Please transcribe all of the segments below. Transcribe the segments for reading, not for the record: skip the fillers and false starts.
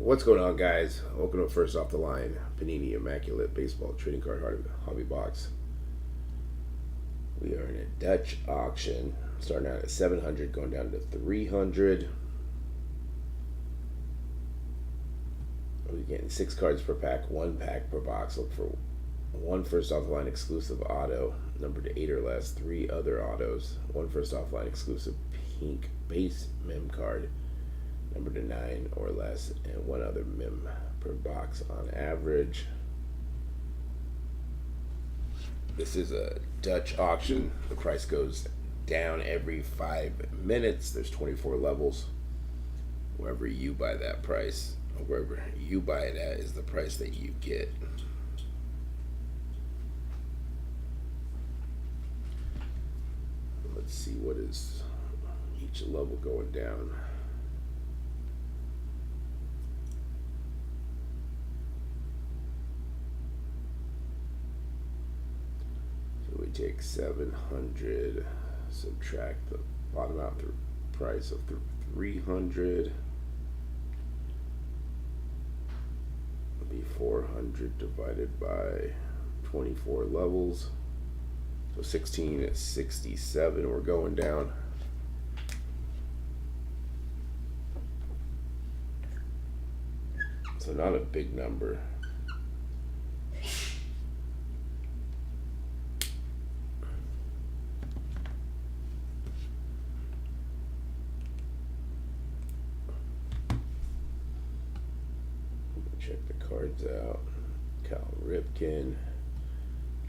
What's going on, guys? Welcome to First Off the Line, Panini Immaculate Baseball Trading Card Hobby Box. We are in a Dutch auction, starting out at 700, going down to 300. We're getting 6 cards per pack, 1 pack per box. Look for one First Off the Line exclusive auto, numbered to 8 or less, 3 other autos, 1 First Off the Line exclusive pink base mem card, numbered to 9 or less, and 1 other mem per box on average. This is a Dutch auction. The price goes down every 5 minutes. There's 24 levels. Wherever you buy that price, or wherever you buy it at, is the price that you get. Let's see, what is each level going down. We take 700, subtract the bottom out the price of 300. It'll be 400 divided by 24 levels. So 16 at 67. We're going down. So not a big number. Check the cards out. Cal Ripken,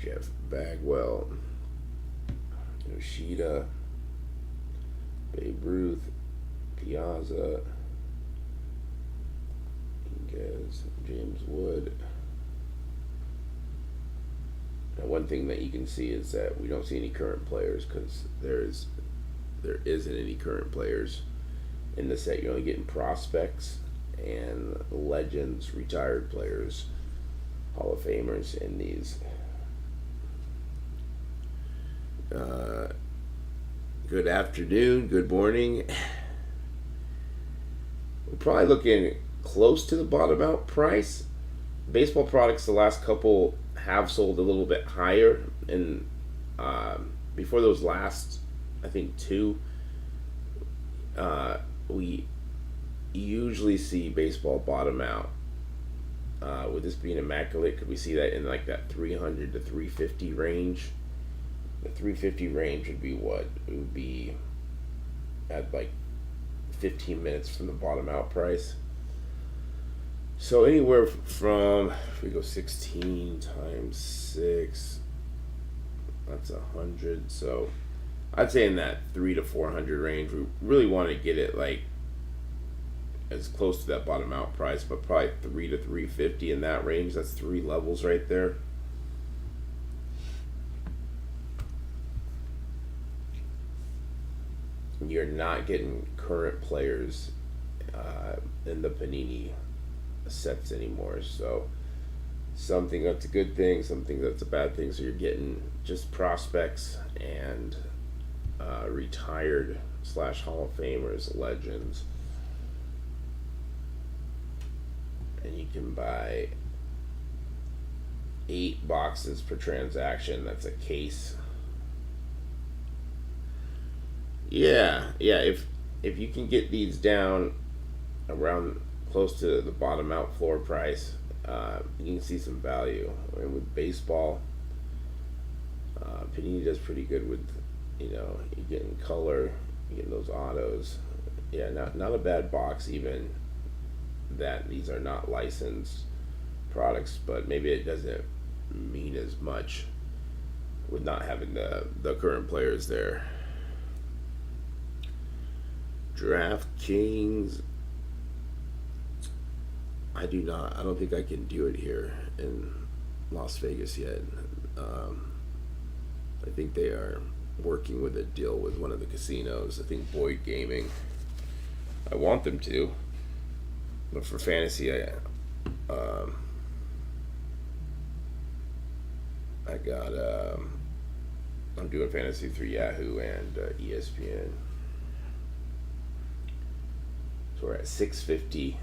Jeff Bagwell, Yoshida, Babe Ruth, Piazza, Inguez, James Wood. Now, one thing that you can see is that we don't see any current players because there isn't any current players in the set. You're only getting prospects and legends, retired players, Hall of Famers in these. Good afternoon, good morning. We're probably looking close to the bottom out price. Baseball products, the last couple have sold a little bit higher, and before those last, I think, 2, we usually see baseball bottom out. With this being immaculate, could we see that in like that 300 to 350 range? The 350 range would be what? It would be at like 15 minutes from the bottom out price. So anywhere from, if we go 16 times 6, that's 100. So I'd say in that 300 to 400 range. We really want to get it like as close to that bottom out price, but probably 300 to 350 in that range. That's 3 levels right there. You're not getting current players in the Panini sets anymore. So something that's a good thing, something that's a bad thing. So you're getting just prospects and retired / Hall of Famers, legends. And you can buy 8 boxes per transaction. That's a case. Yeah. If you can get these down around close to the bottom out floor price, you can see some value. And with baseball, Panini does pretty good with, you're getting color, you're getting those autos. Yeah, not a bad box, even that these are not licensed products, but maybe it doesn't mean as much with not having the current players there. DraftKings, I don't think I can do it here in Las Vegas yet. I think they are working with a deal with one of the casinos. I think Boyd Gaming. I want them to, but for fantasy, I'm doing fantasy through Yahoo and ESPN. So we're at 650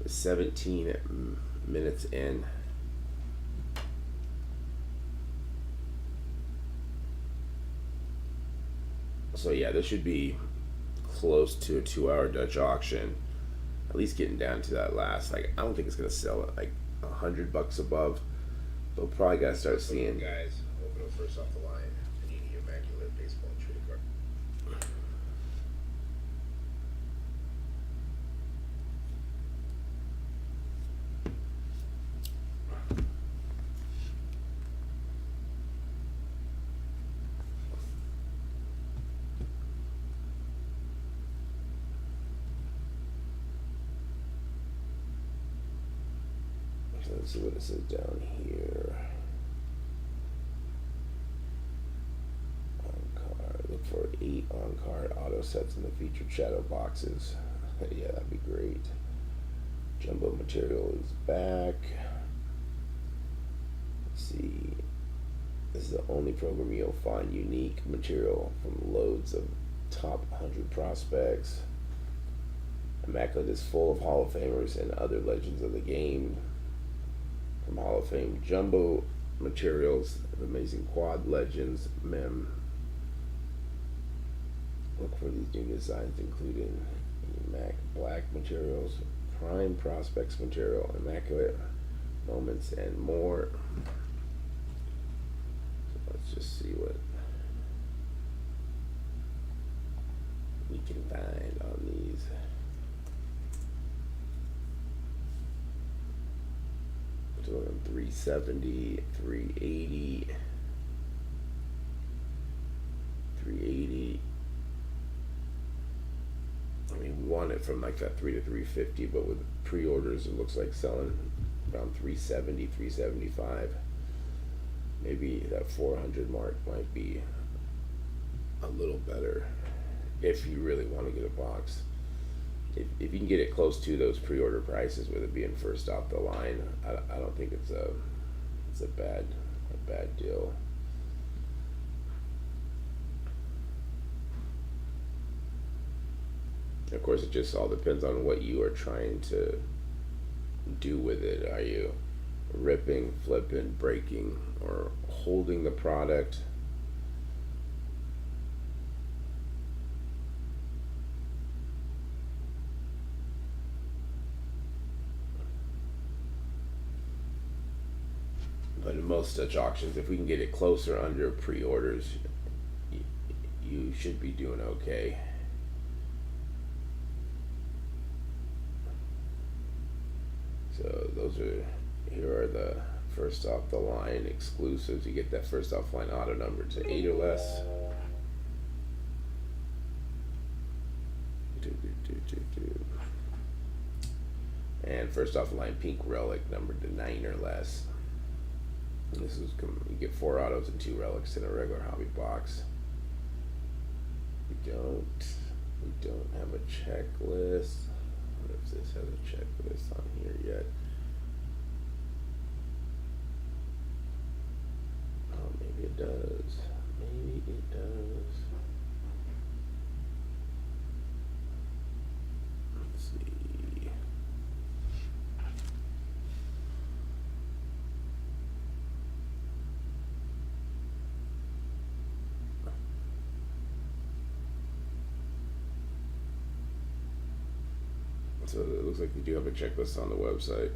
17 minutes in. So yeah, this should be close to a 2 hour Dutch auction. At least getting down to that last. Like, I don't think it's gonna sell at like $100 above. But we'll probably gotta start seeing guys open up first off the line. Panini Immaculate baseball trade card. Let's see what it says down here. On card. Look for 8 on card auto sets in the featured shadow boxes. Yeah, that'd be great. Jumbo material is back. Let's see. This is the only program you'll find unique material from loads of top 100 prospects. Immaculate is full of Hall of Famers and other legends of the game. From Hall of Fame jumbo materials of amazing quad legends, look for these new designs, including black materials, prime prospects material, immaculate moments, and more. So let's just see what we can find on these. Doing 370, 380, 380. I mean, won it from like that 3 to 350, but with pre-orders, it looks like selling around 370, 375. Maybe that 400 mark might be a little better if you really want to get a box. If you can get it close to those pre-order prices with it being first off the line, I don't think it's a bad deal. Of course, it just all depends on what you are trying to do with it. Are you ripping, flipping, breaking, or holding the product? But in most Dutch auctions, if we can get it closer under pre-orders, you should be doing okay. So here are the first off the line exclusives. You get that first off line auto number to 8 or less. And first off the line pink relic numbered to 9 or less. And this is, you get 4 autos and 2 relics in a regular hobby box. We don't have a checklist. I wonder if this has a checklist on here yet. Oh, maybe it does. Maybe it does. Let's see. So it looks like they do have a checklist on the website.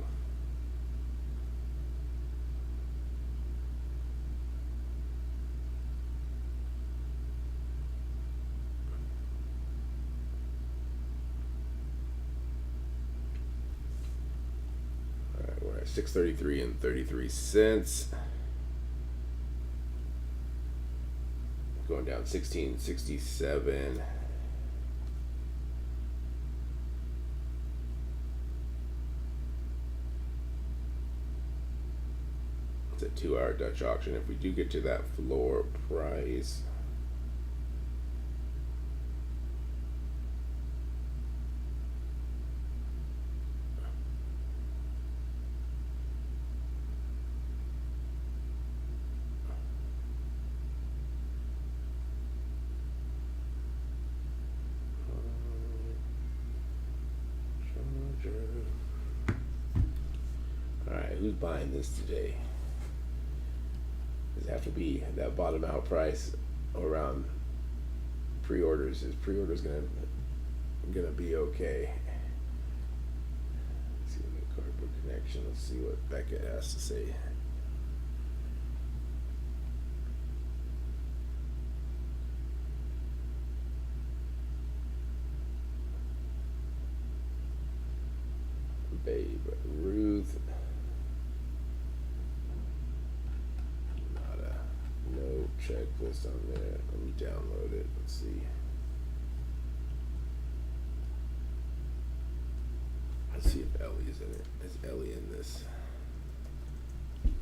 All right, we're at 633 and 33 cents. Going down 1667. A 2-hour Dutch auction. If we do get to that floor price, who's buying this today? Does it have to be that bottom out price around pre-orders? Is pre-orders gonna be okay? Let's see the cardboard connection. Let's see what Becca has to say. Babe Ruth. Not a no checklist on there. Let me download it. Let's see. Let's see if Ellie's in it. Is Ellie in this? No,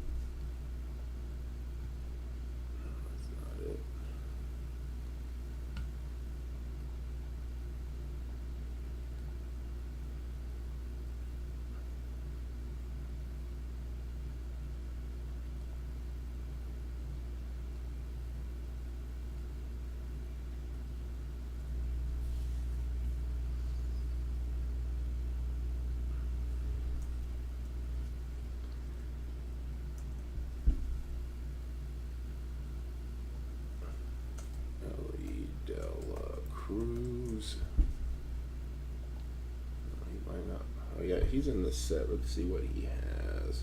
that's not it. Cruz. Oh, he might not. Oh yeah, he's in the set. Let's see what he has.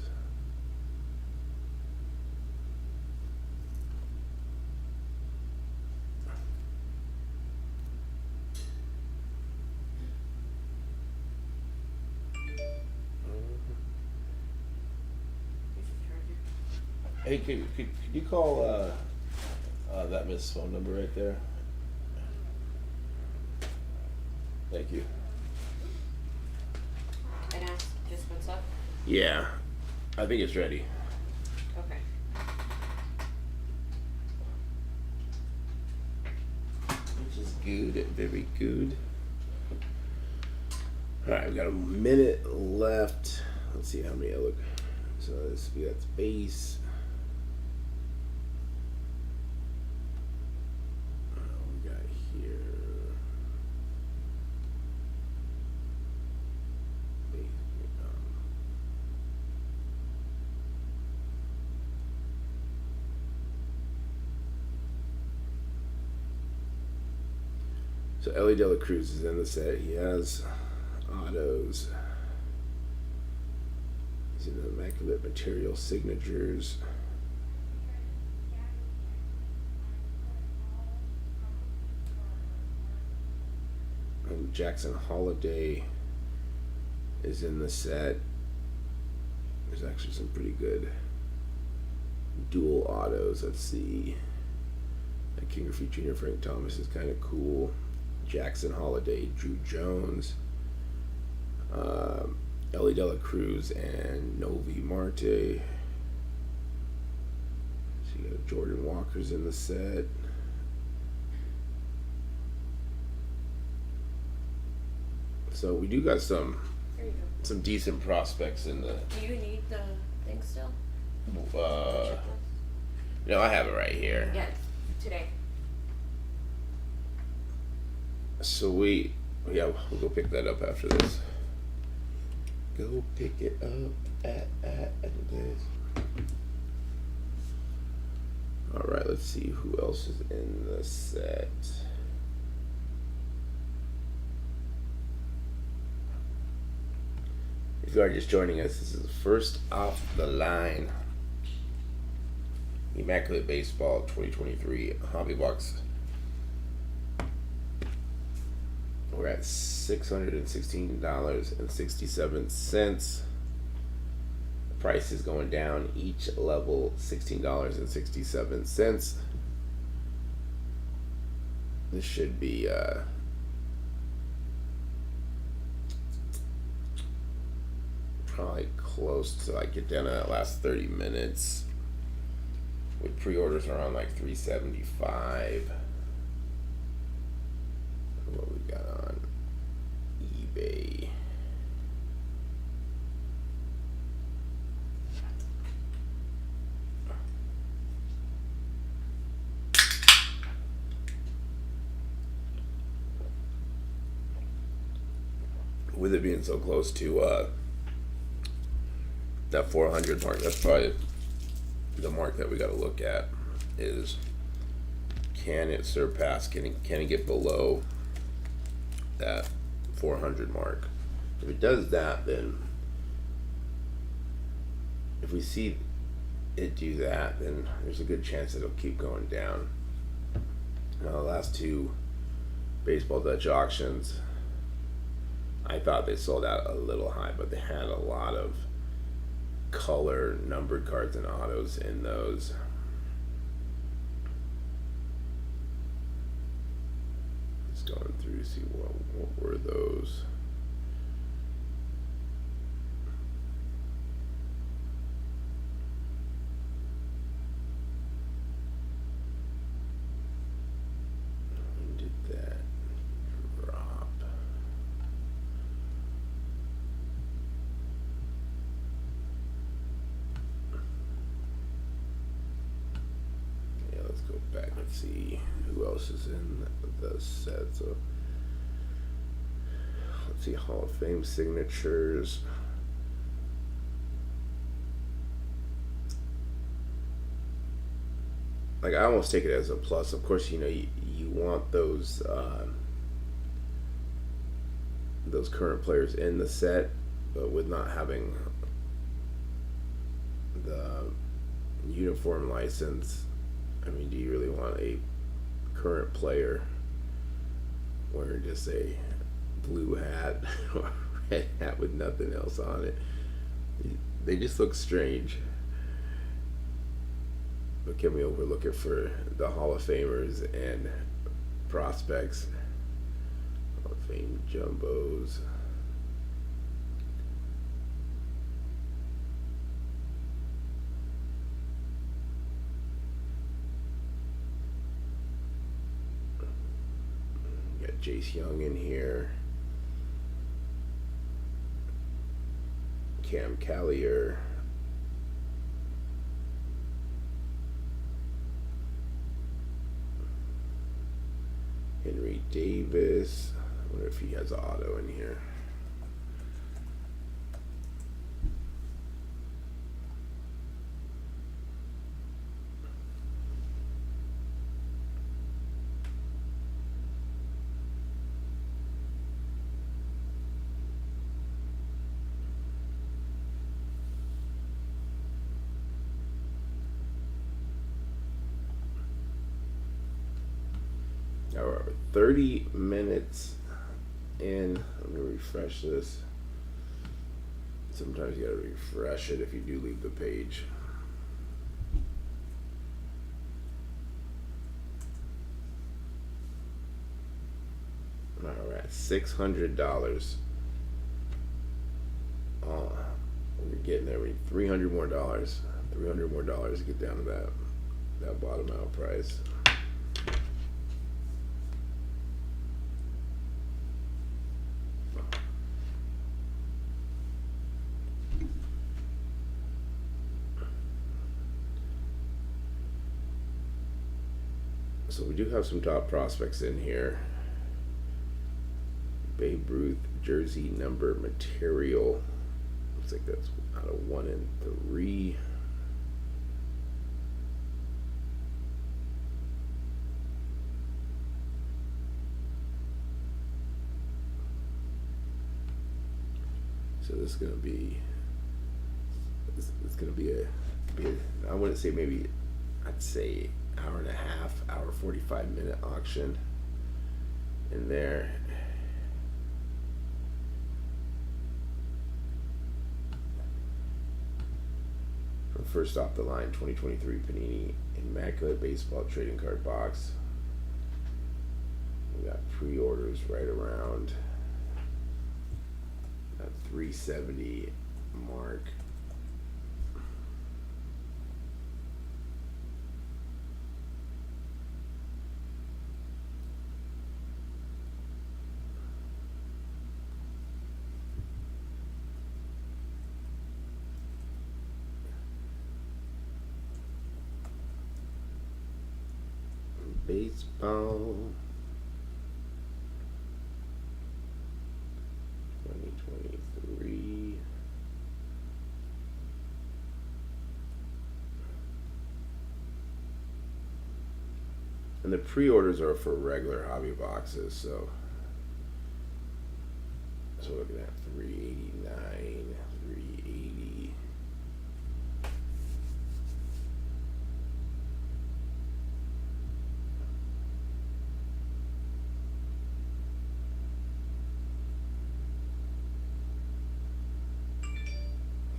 Hey, could you call that Miss phone number right there? Thank you. And ask just what's up? Yeah, I think it's ready. Okay. Which is good, very good. Alright, we got a minute left. Let's see how many I look. So that's base. We got here. So Ellie De La Cruz is in the set. He has autos. He's in the Immaculate Material Signatures. And Jackson Holiday is in the set. There's actually some pretty good dual autos. Let's see. King Griffey Jr. Frank Thomas is kind of cool. Jackson Holiday, Drew Jones, Ellie De La Cruz, and Novi Marte. So you got Jordan Walker's in the set. So we do got some decent prospects in the. Do you need the thing still? No, I have it right here. Yeah, today. Sweet. Yeah, we'll go pick that up after this. Go pick it up at this. Alright, let's see who else is in the set. If you are just joining us, this is first off the line. Immaculate Baseball 2023 Hobby Box. We're at $616.67. The price is going down each level $16.67. This should be probably close to like get down to that last 30 minutes. With pre-orders around like $375. What we got on eBay. With it being so close to that 400 mark. That's probably the mark that we got to look at. Is can it surpass? Can it get below that 400 mark? If it does that, then if we see it do that, then there's a good chance it'll keep going down. Now, the last two baseball Dutch auctions, I thought they sold out a little high, but they had a lot of color numbered cards and autos in those. Just going through to see what were those. When did that drop? Yeah, let's go back and see who else is in the set. So let's see, Hall of Fame signatures. Like, I almost take it as a plus. Of course, you know, you want those current players in the set, but with not having the uniform license, I mean, do you really want a current player wearing just a blue hat or red hat with nothing else on it? They just look strange. But can we overlook it for the Hall of Famers and prospects? Hall of Fame jumbos. We got Jace Young in here. Cam Callier. Henry Davis. I wonder if he has an auto in here. Now we're 30 minutes in. Let me refresh this. Sometimes you gotta refresh it if you do leave the page. All right, we're at $600. We're getting there. We need $300 more. $300 more to get down to that bottom out price. So we do have some top prospects in here. Babe Ruth jersey number material. Looks like that's out of 1 and 3. So this is gonna be. It's gonna be a. I wouldn't say maybe. I'd say hour and a half, hour 45-minute auction in there. From first off the line, 2023 Panini Immaculate Baseball Trading Card Box. We got pre-orders right around that 370 mark. Baseball 2023. And the pre-orders are for regular hobby boxes, so we're looking at 389, 380.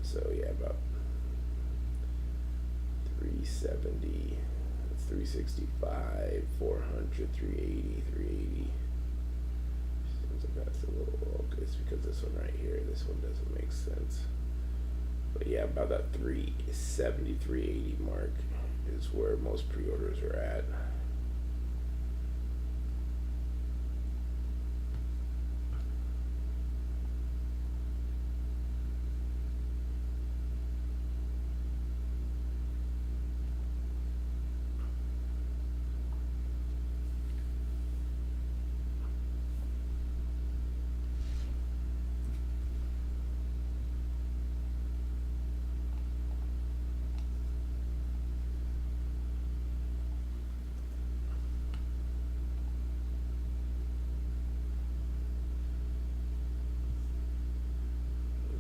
So yeah, about 370. That's 365, 400, 380, 380. Seems like that's a little low. It's because this one right here, this one doesn't make sense. But yeah, about that 370, 380 mark is where most pre-orders are at.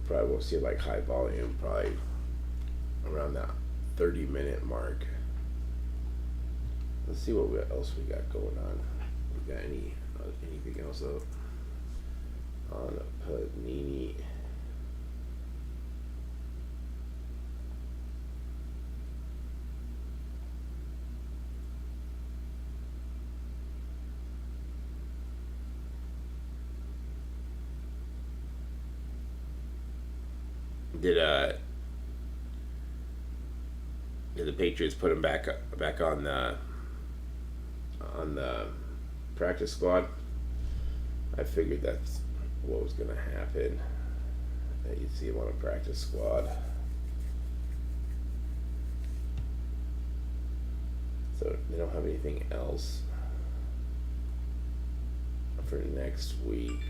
Probably won't see like high volume, probably around that 30-minute mark. Let's see what else we got going on. We got anything else up on Panini? Did the Patriots put him back on the practice squad? I figured that's what was gonna happen. That you'd see him on a practice squad. So they don't have anything else for next week.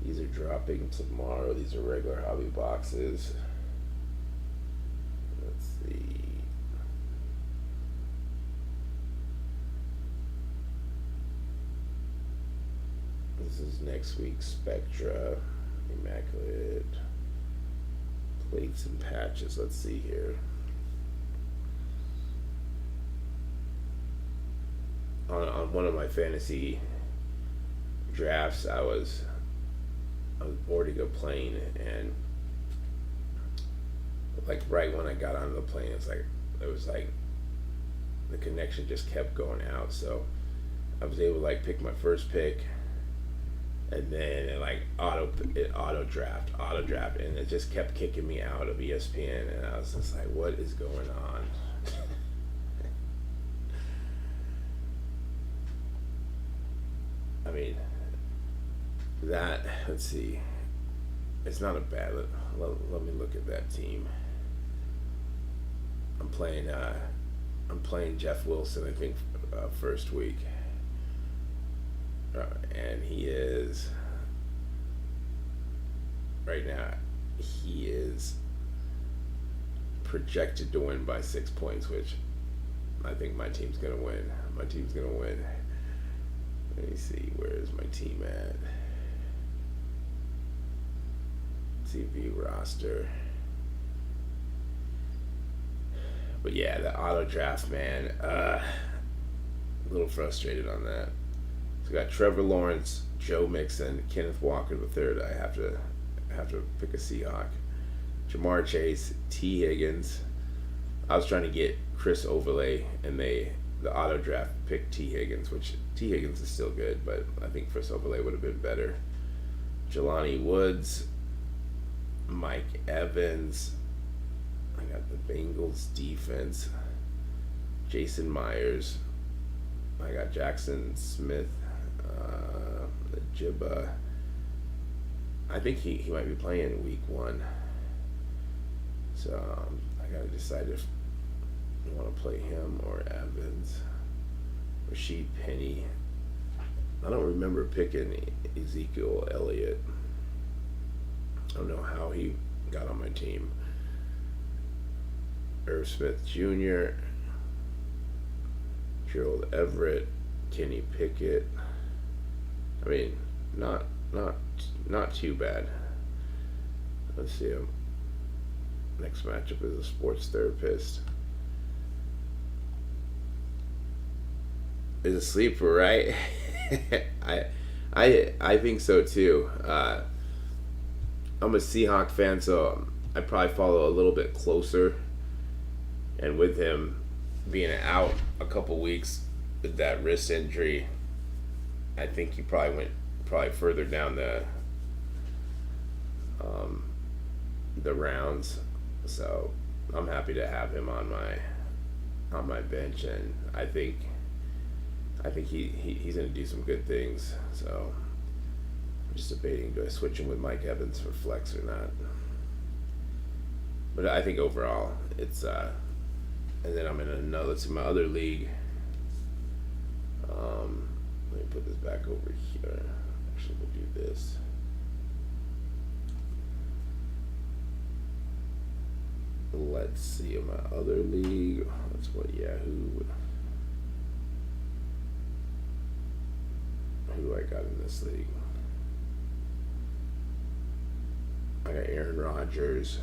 These are dropping tomorrow. These are regular hobby boxes. Let's see. This is next week's Spectra, Immaculate, plates and patches. Let's see here. On one of my fantasy drafts, I was boarding a plane, and like right when I got onto the plane, it was like the connection just kept going out. So I was able to like pick my first pick, and then it like auto draft, and it just kept kicking me out of ESPN, and I was just like, what is going on? I mean, let's see, it's not a bad. Let me look at that team. I'm playing Jeff Wilson, I think, first week, and he is right now. He is projected to win by 6 points, which I think my team's gonna win. Let me see, where is my team at? TV roster. But yeah, the auto draft, man, a little frustrated on that. So we got Trevor Lawrence, Joe Mixon, Kenneth Walker III. I have to pick a Seahawk. Jamar Chase, T. Higgins. I was trying to get Chris Overlay, and the auto draft picked T. Higgins, which T. Higgins is still good, but I think Chris Overlay would have been better. Jelani Woods, Mike Evans. I got the Bengals defense. Jason Myers. I got Jackson Smith, the Jibba. I think he might be playing week 1. So I gotta decide if I want to play him or Evans. Rasheed Penny. I don't remember picking Ezekiel Elliott. I don't know how he got on my team. Irv Smith Jr. Gerald Everett, Kenny Pickett. I mean, not too bad. Let's see him. Next matchup is a sports therapist. Is a sleeper, right? I think so too. I'm a Seahawk fan, so I probably follow a little bit closer. And with him being out a couple weeks with that wrist injury, I think he probably went further down the rounds. So I'm happy to have him on my bench, and I think he's going to do some good things. So I'm just debating, do I switch him with Mike Evans for flex or not? But I think overall it's and then I'm in my other league. Let me put this back over here. Actually, we'll do this. Let's see, in my other league, that's what Yahoo. Who do I got in this league? I got Aaron Rodgers,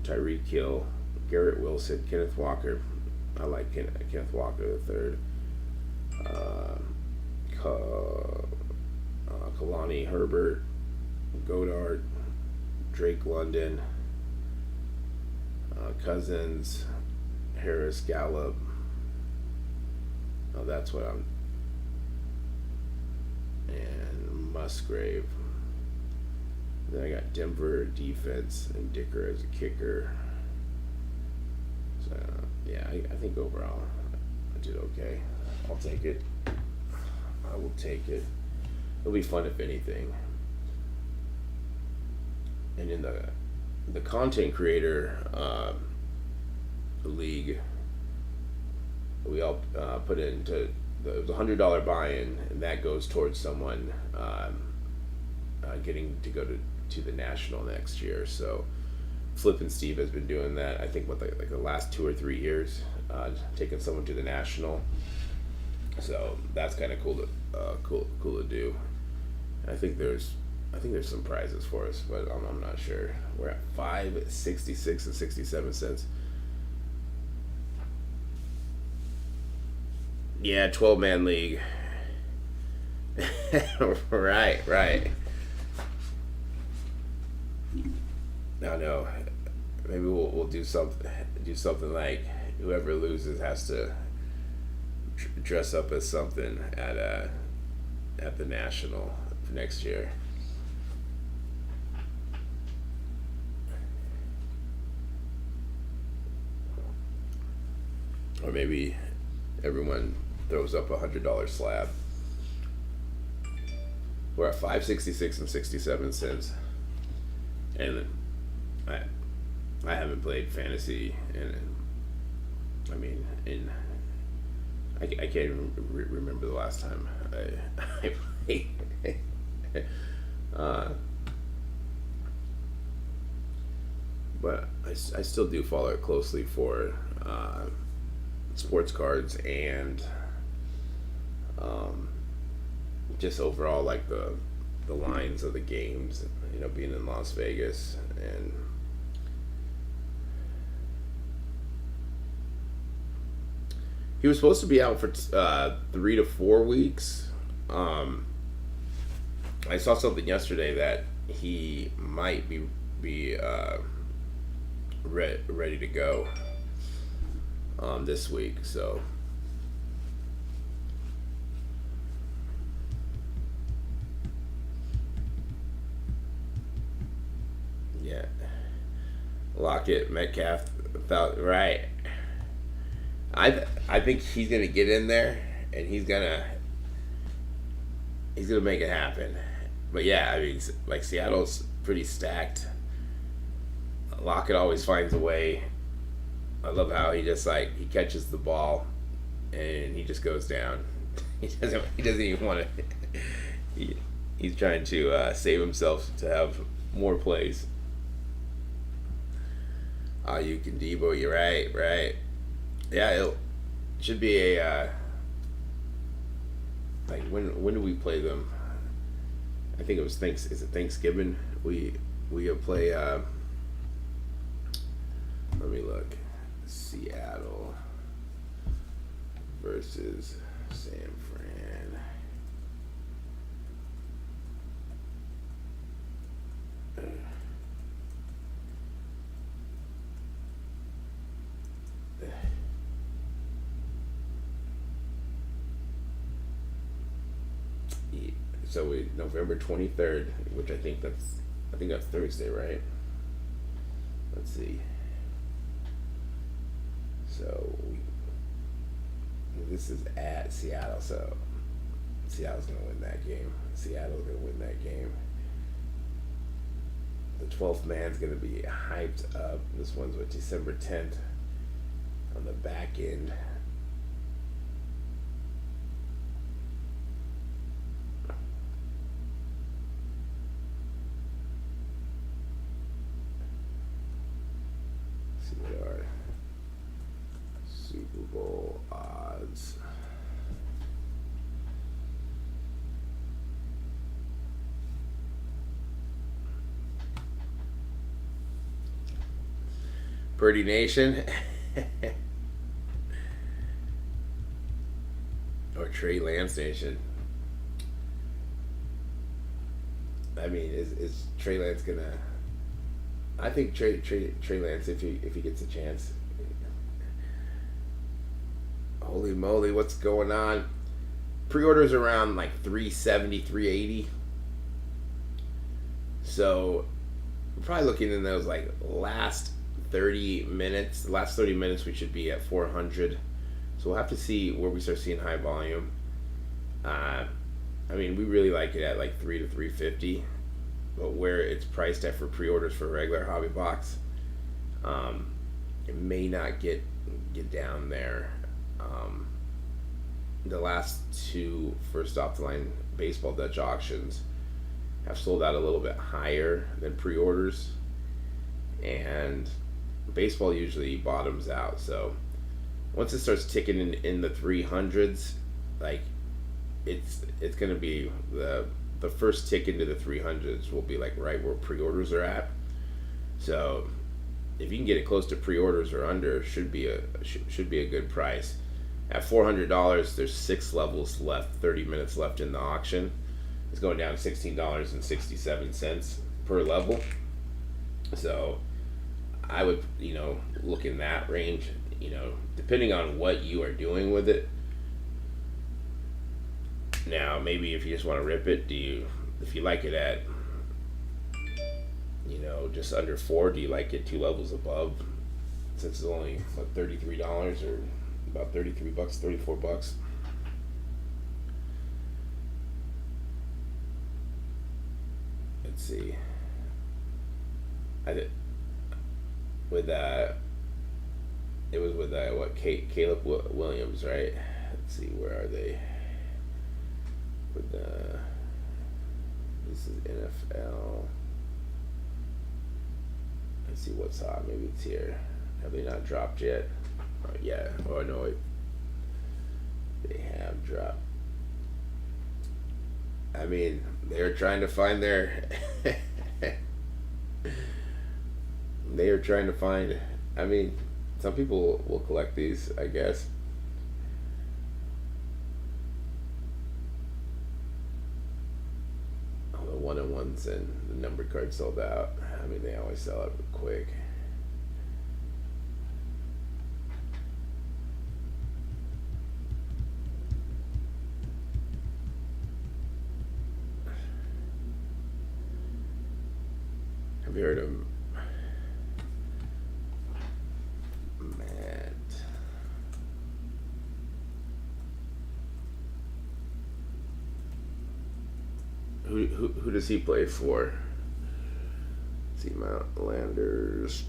Tyreek Hill, Garrett Wilson, Kenneth Walker. I like Kenneth Walker the third. Kalani Herbert, Goddard, Drake London, Cousins, Harris Gallup. Oh, that's what I'm. And Musgrave. Then I got Denver defense and Dicker as a kicker. So yeah, I think overall I did okay. I'll take it. I will take it. It'll be fun if anything. And in the content creator league, we all put into the $100 buy-in, and that goes towards someone getting to go to the national next year. So Flip and Steve has been doing that, I think, like the last 2 or 3 years, taking someone to the national. So that's kind of cool to do. I think there's some prizes for us, but I'm not sure. We're at $5.66 and 67 cents. Yeah, 12-man league. right. I know. Maybe we'll do something like whoever loses has to dress up as something at the national next year. Or maybe everyone throws up $100 slab. We're at $5.66 and 67 cents, and I haven't played fantasy, and I mean, I can't even remember the last time I played. But I still do follow it closely for sports cards and just overall like the lines of the games, being in Las Vegas. And he was supposed to be out for 3 to 4 weeks. I saw something yesterday that he might be ready to go this week. So yeah, Lockett, Metcalf, right. I think he's gonna get in there and he's gonna make it happen. But yeah, I mean, like, Seattle's pretty stacked. Lockett always finds a way. I love how he just he catches the ball and he just goes down. He doesn't even want to. He's trying to save himself to have more plays. You can Debo. You're right. Yeah, it should be a when do we play them? I think it was Is it Thanksgiving? We play. Let me look. Seattle versus San Fran. So November 23rd, which I think that's Thursday, right? Let's see. So this is at Seattle, so Seattle's gonna win that game. Seattle's gonna win that game. The 12th man's gonna be hyped up. This one's December 10th on the back end. See what our Super Bowl odds. Birdie Nation. Or Trey Lance Nation. I mean, is Trey Lance gonna? I think Trey Lance, if he gets a chance. Holy moly, what's going on? Pre-orders around like 370, 380. So we're probably looking in those like last 30 minutes. The last 30 minutes we should be at 400. So we'll have to see where we start seeing high volume. I mean, we really like it at like 3 to 350, but where it's priced at for pre-orders for a regular hobby box, it may not get down there. The last two first off the line baseball Dutch auctions have sold out a little bit higher than pre-orders, and baseball usually bottoms out. So once it starts ticking in the 300s, like it's gonna be the first tick into the 300s will be like right where pre-orders are at. So if you can get it close to pre-orders or under, should be a good price. At $400, there's 6 levels left, 30 minutes left in the auction. It's going down $16.67 per level. So I would, look in that range, depending on what you are doing with it. Now, maybe if you just want to rip it, if you like it at, just under 4, do you like it 2 levels above? Since it's only $33 or about 33 bucks, 34 bucks. Let's see. I did with it was with Caleb Williams, right? Let's see, where are they? With this is NFL. Let's see what's hot. Maybe it's here. Have they not dropped yet? Yeah. Oh no, they have dropped. I mean, they're trying to find their. They are trying to find. I mean, some people will collect these, I guess. Oh, the 1-on-1s and the numbered cards sold out. I mean, they always sell out quick. Have you heard of Matt? Who does he play for? Let's see, Landers.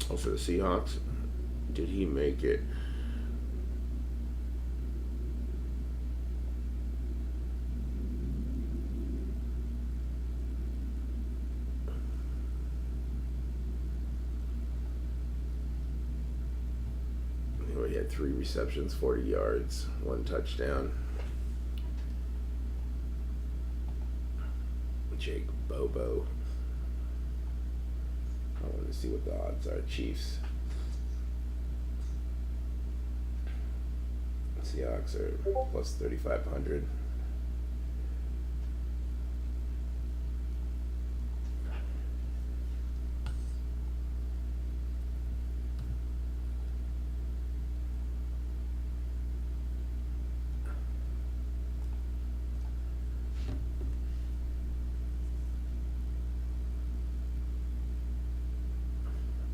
Oh, for the Seahawks. Did he make it? had 3 receptions, 40 yards, 1 touchdown. Jake Bobo. I want to see what the odds are. Chiefs. Seahawks are plus 3,500.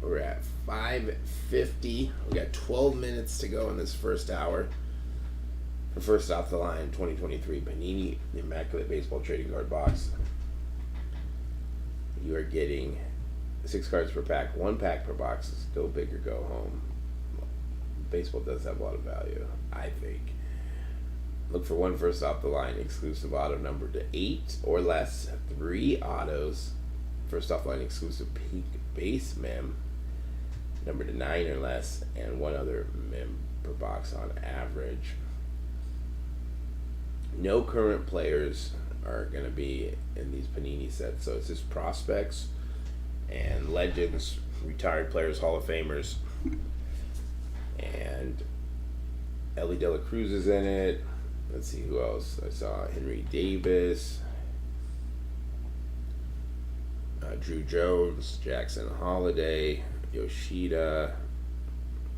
We're at 5:50. We got 12 minutes to go in this first hour. The first off the line 2023 Panini Immaculate Baseball Trading Card Box. You are getting 6 cards per pack, 1 pack per box. Go big or go home. Baseball does have a lot of value, I think. Look for 1 first off the line exclusive auto number to 8 or less. 3 autos. First off the line exclusive pink base mem number to 9 or less, and 1 other mem per box on average. No current players are going to be in these Panini sets, so it's just prospects and legends, retired players, Hall of Famers, and Ellie De La Cruz is in it. Let's see who else. I saw Henry Davis, Drew Jones, Jackson Holiday, Yoshida.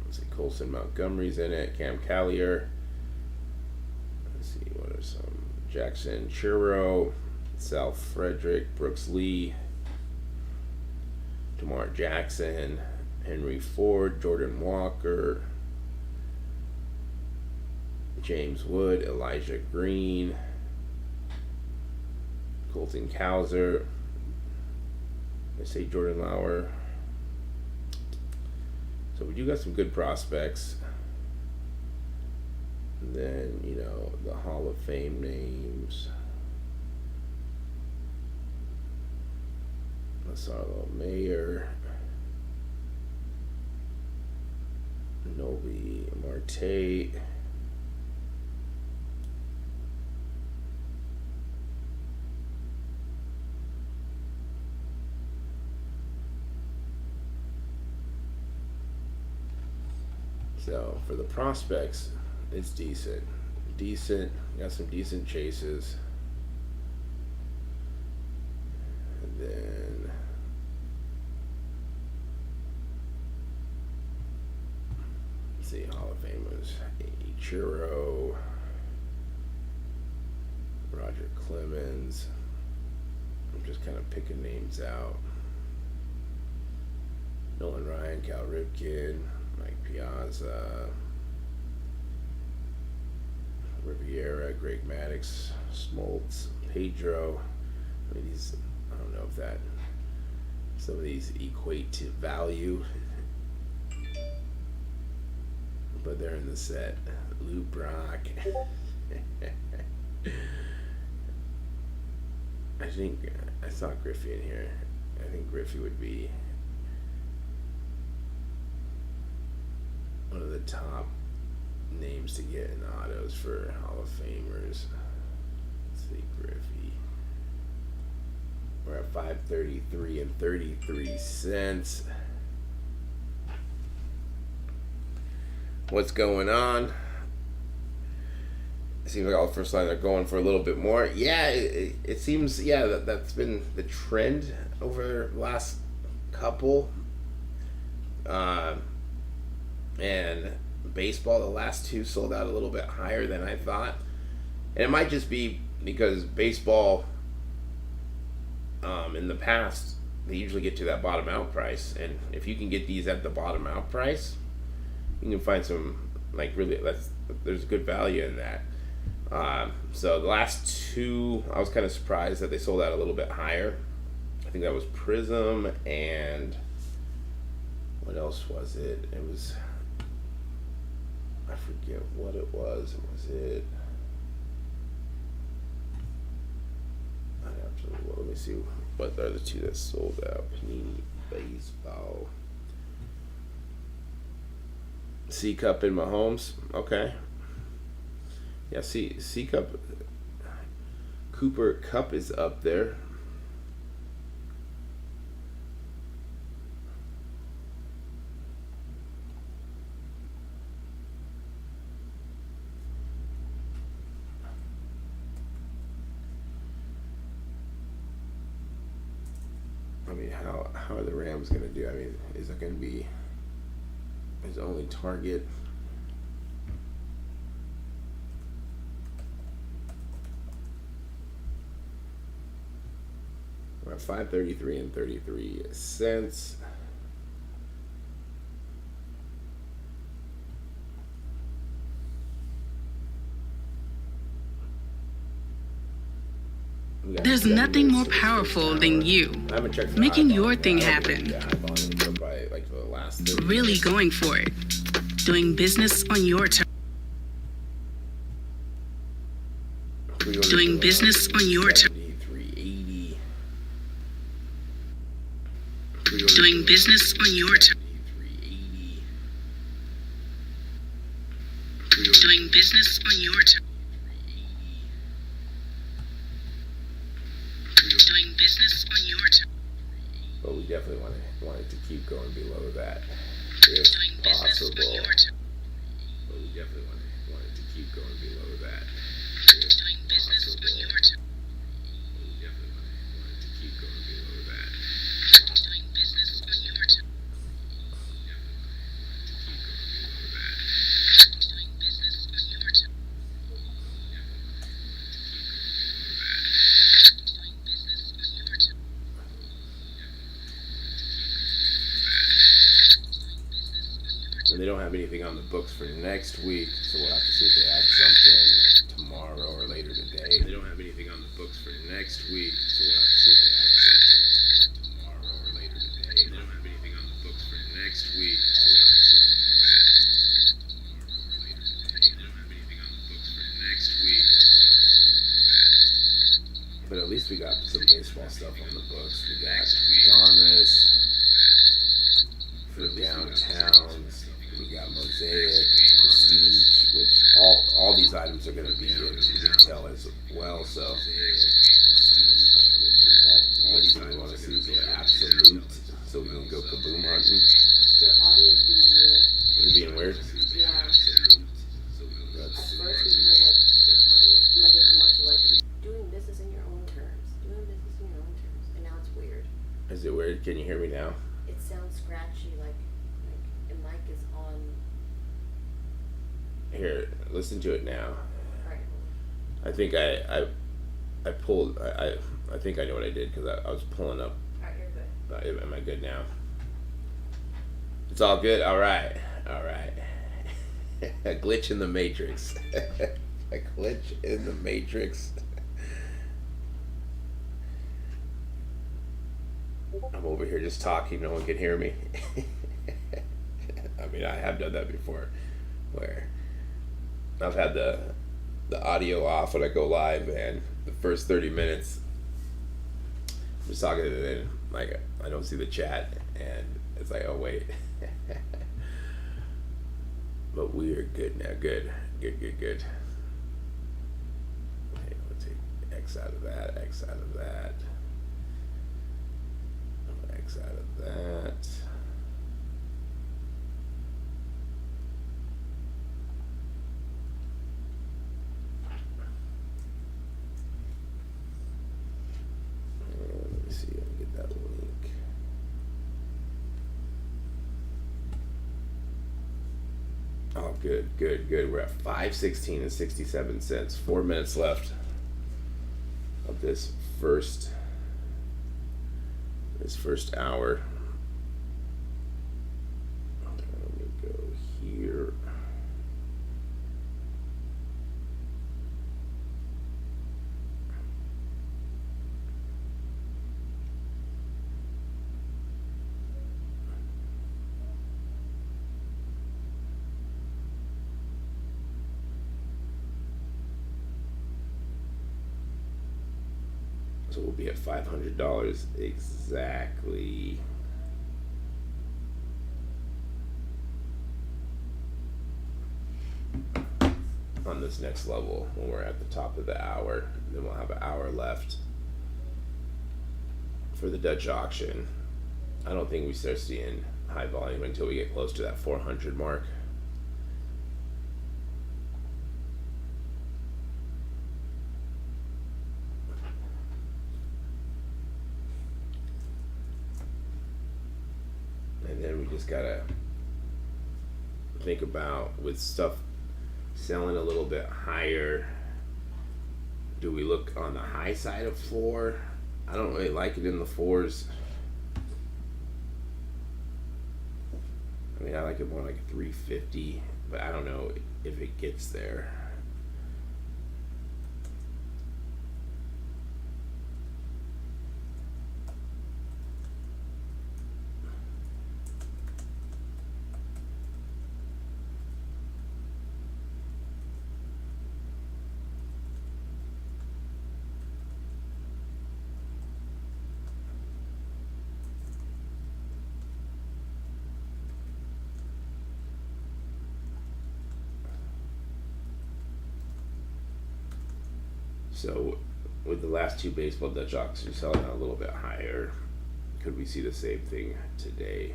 Let's see, Colson Montgomery's in it. Cam Collier. Let's see, what are some? Jackson Churro, Sal Frederick, Brooks Lee, Tamar Jackson, Henry Ford, Jordan Walker, James Wood, Elijah Green, Colton Cowser. I say Jordan Lauer. So we do got some good prospects. And then, you know, the Hall of Fame names. Masarlo Mayer. Novi Marte. So for the prospects, it's decent. Got some decent chases. And then let's see, Hall of Famers. Ichiro, Roger Clemens. I'm just kind of picking names out. Nolan Ryan, Cal Ripken, Mike Piazza, Riviera, Greg Maddux, Smoltz, Pedro. I mean, I don't know if some of these equate to value, but they're in the set. Lou Brock. I think I saw Griffey in here. I think Griffey would be one of the top names to get in autos for Hall of Famers. Let's see, Griffey. We're at 533 and 33 cents. What's going on? It seems like all the first line are going for a little bit more. Yeah, it seems, yeah, that's been the trend over the last couple. And baseball, the last 2 sold out a little bit higher than I thought. And it might just be because baseball, in the past, they usually get to that bottom out price. And if you can get these at the bottom out price, you can find some, like, really, there's good value in that. So the last 2, I was kind of surprised that they sold out a little bit higher. I think that was Prism and what else was it? It was, I forget what it was. Was it? I have to. Well, let me see. What are the 2 that sold out? Panini Baseball. C Cup in Mahomes. Okay. Yeah, C Cup. Cooper Cup is up there. I mean, how are the Rams going to do? I mean, is it going to be his only target? We're at 533 and 33 cents. There's nothing more powerful than you making your thing happen. Really going for it. Doing business on your terms. Doing business on your terms. Doing business on your terms. Doing business on your terms. Doing business on your terms. But we definitely want it to keep going below that, if Doing business possible. on your terms. But we definitely want it to keep going below that, if Doing business on possible. your terms. But we definitely want it to keep going below that. Doing business on your terms. Doing business on your terms. Doing business on your terms. And they don't have anything on the books for next week, so we'll have to see if they add something tomorrow or later today. They don't have anything on the books for next week, so we'll have to see if they add something tomorrow or later today. They don't have anything on the books for next week, so we'll have to see if they add tomorrow or later today. They don't have anything on the books for next week, so we'll have to see if they add. But at least we got some baseball stuff on the books. We got genres for downtowns. We got Mosaic, Prestige, which all these items are going to be in retail as well. So all these we want to see is absolute, so we can go kaboom hunting. Your audio is being weird. Is it being weird? Yeah. At That's, first we heard like a commercial, like doing business in your own terms. Doing business in your own terms. And now it's weird. is it weird? Can you hear me now? It sounds scratchy, like the mic is on. Here, listen to it now. Alright. I think I pulled. I think I know what I did because I was pulling up. Alright, you're good. Am I good now? It's all good? Alright. A glitch in the matrix. A glitch in the matrix. I'm over here just talking, no one can hear me. I mean, I have done that before, where I've had the audio off when I go live, and the first 30 minutes I'm just talking, and then like I don't see the chat, and it's like, oh wait. But we are good now. Good. Okay, let's take X out of that. X out of that. X out of that. Let me see. I'll get that link. Oh, good. We're at 5:16 and 67 cents. 4 minutes left of this first hour. Let me go here. So we'll be at $500 exactly. on this next level when we're at the top of the hour. Then we'll have an hour left for the Dutch auction. I don't think we start seeing high volume until we get close to that 400 mark. And then we just gotta think about, with stuff selling a little bit higher, do we look on the high side of floor? I don't really like it in the fours. I mean, I like it more like a 350, but I don't know if it gets there. So with the last two baseball Dutch auctions selling out a little bit higher, could we see the same thing today?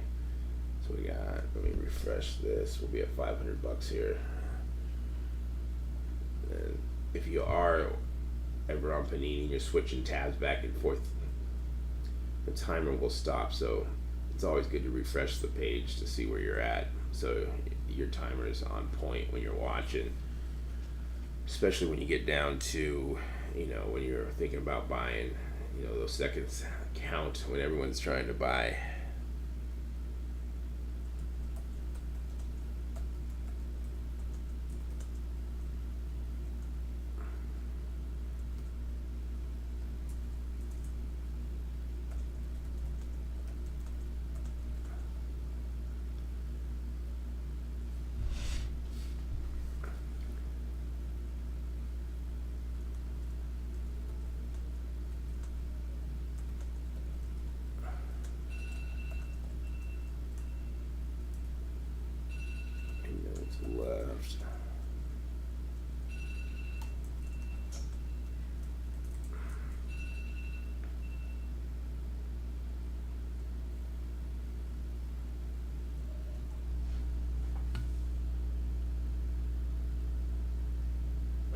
So we got, let me refresh this, we'll be at 500 bucks here. And if you are ever on Panini, you're switching tabs back and forth, the timer will stop. So it's always good to refresh the page to see where you're at, so your timer is on point when you're watching. Especially when you get down to, you know, when you're thinking about buying, you know, those seconds count when everyone's trying to buy. Left.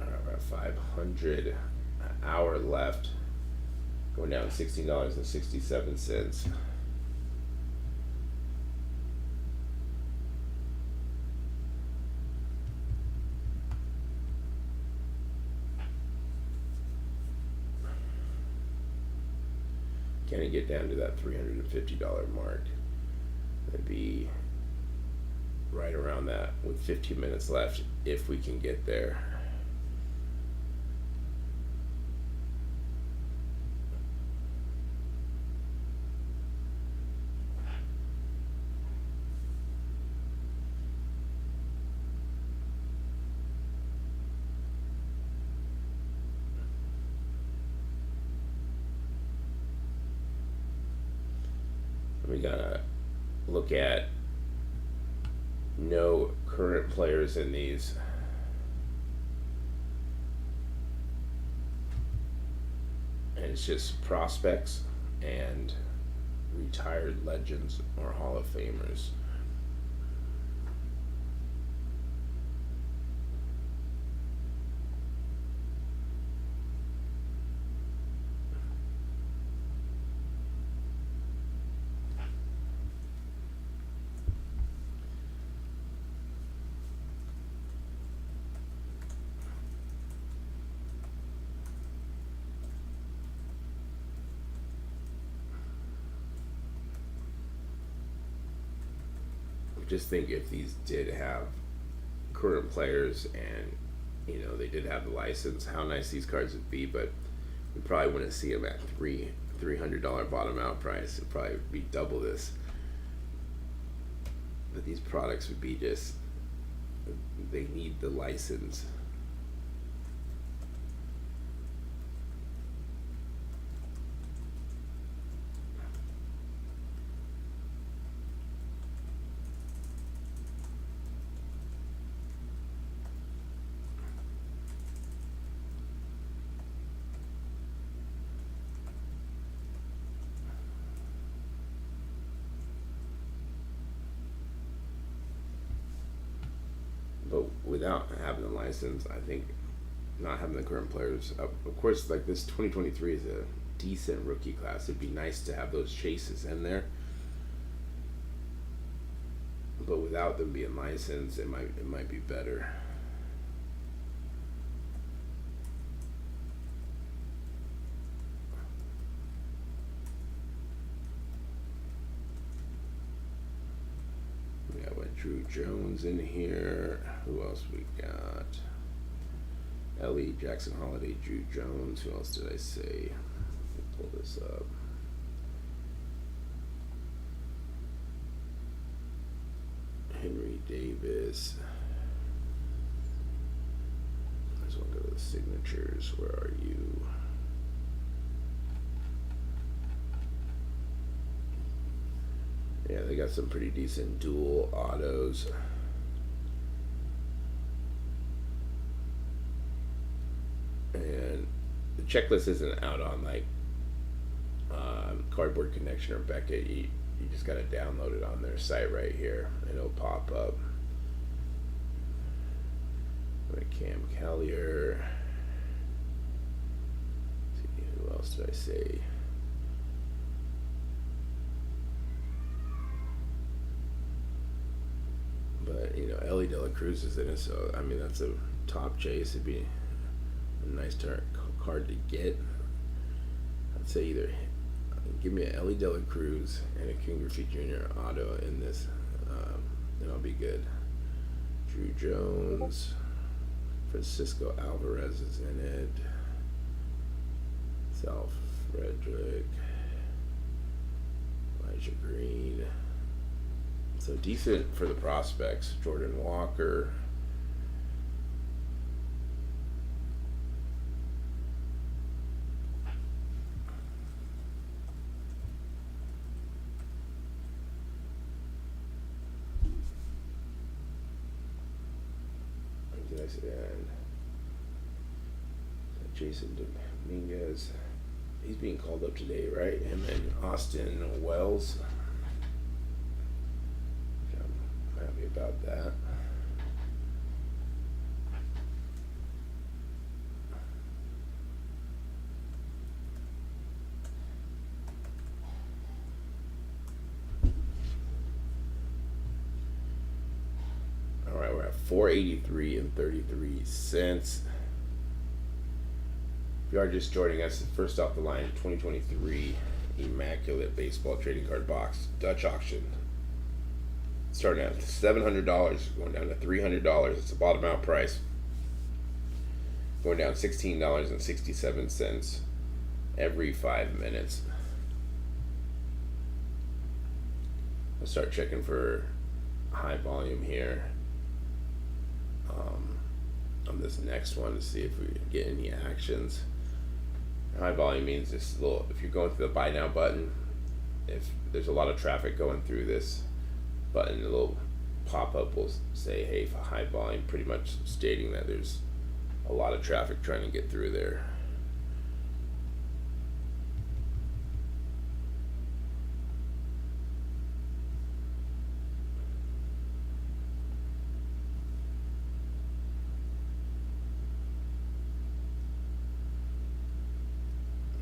All right, we're at 500. An hour left. Going down $16.67. Can it get down to that $350 mark? That'd be right around that with 15 minutes left, if we can get there. We gotta look at no current players in these. And it's just prospects and retired legends or Hall of Famers. Just think if these did have current players and, you know, they did have the license, how nice these cards would be. But we probably wouldn't see them at $300 bottom out price. It'd probably be double this. But these products would be just, they need the license. But without having the license, I think not having the current players, of course, like this 2023 is a decent rookie class. It'd be nice to have those chases in there, but without them being licensed, it might be better. We got Drew Jones in here. Who else we got? Ellie, Jackson Holiday, Drew Jones. Who else did I say? Let me pull this up. Henry Davis. I just want to go to the signatures. Where are you? Yeah, they got some pretty decent dual autos. And the checklist isn't out on like Cardboard Connection or Beckett. You just got to download it on their site right here, and it'll pop up. Cam Collier. Let's see, who else did I say? But Ellie De La Cruz is in it, so I mean that's a top chase. It'd be a nice card to get. I'd say either give me an Ellie De La Cruz and a King Griffey Jr. auto in this, and I'll be good. Drew Jones, Francisco Alvarez is in it. Sal Frederick, Elijah Green. So decent for the prospects. Jordan Walker. And Jason Dominguez. He's being called up today, right? Him and Austin Wells. I'm happy about that. All right, we're at 483 and 33 cents. If you are just joining us, first off the line, 2023 Immaculate Baseball Trading Card Box Dutch auction. Starting at $700, going down to $300. It's a bottom out price. Going down $16.67 every 5 minutes. I'll start checking for high volume here on this next one to see if we get any actions. High volume means this little, if you're going through the buy now button, if there's a lot of traffic going through this button, a little pop-up will say, hey, for high volume, pretty much stating that there's a lot of traffic trying to get through there.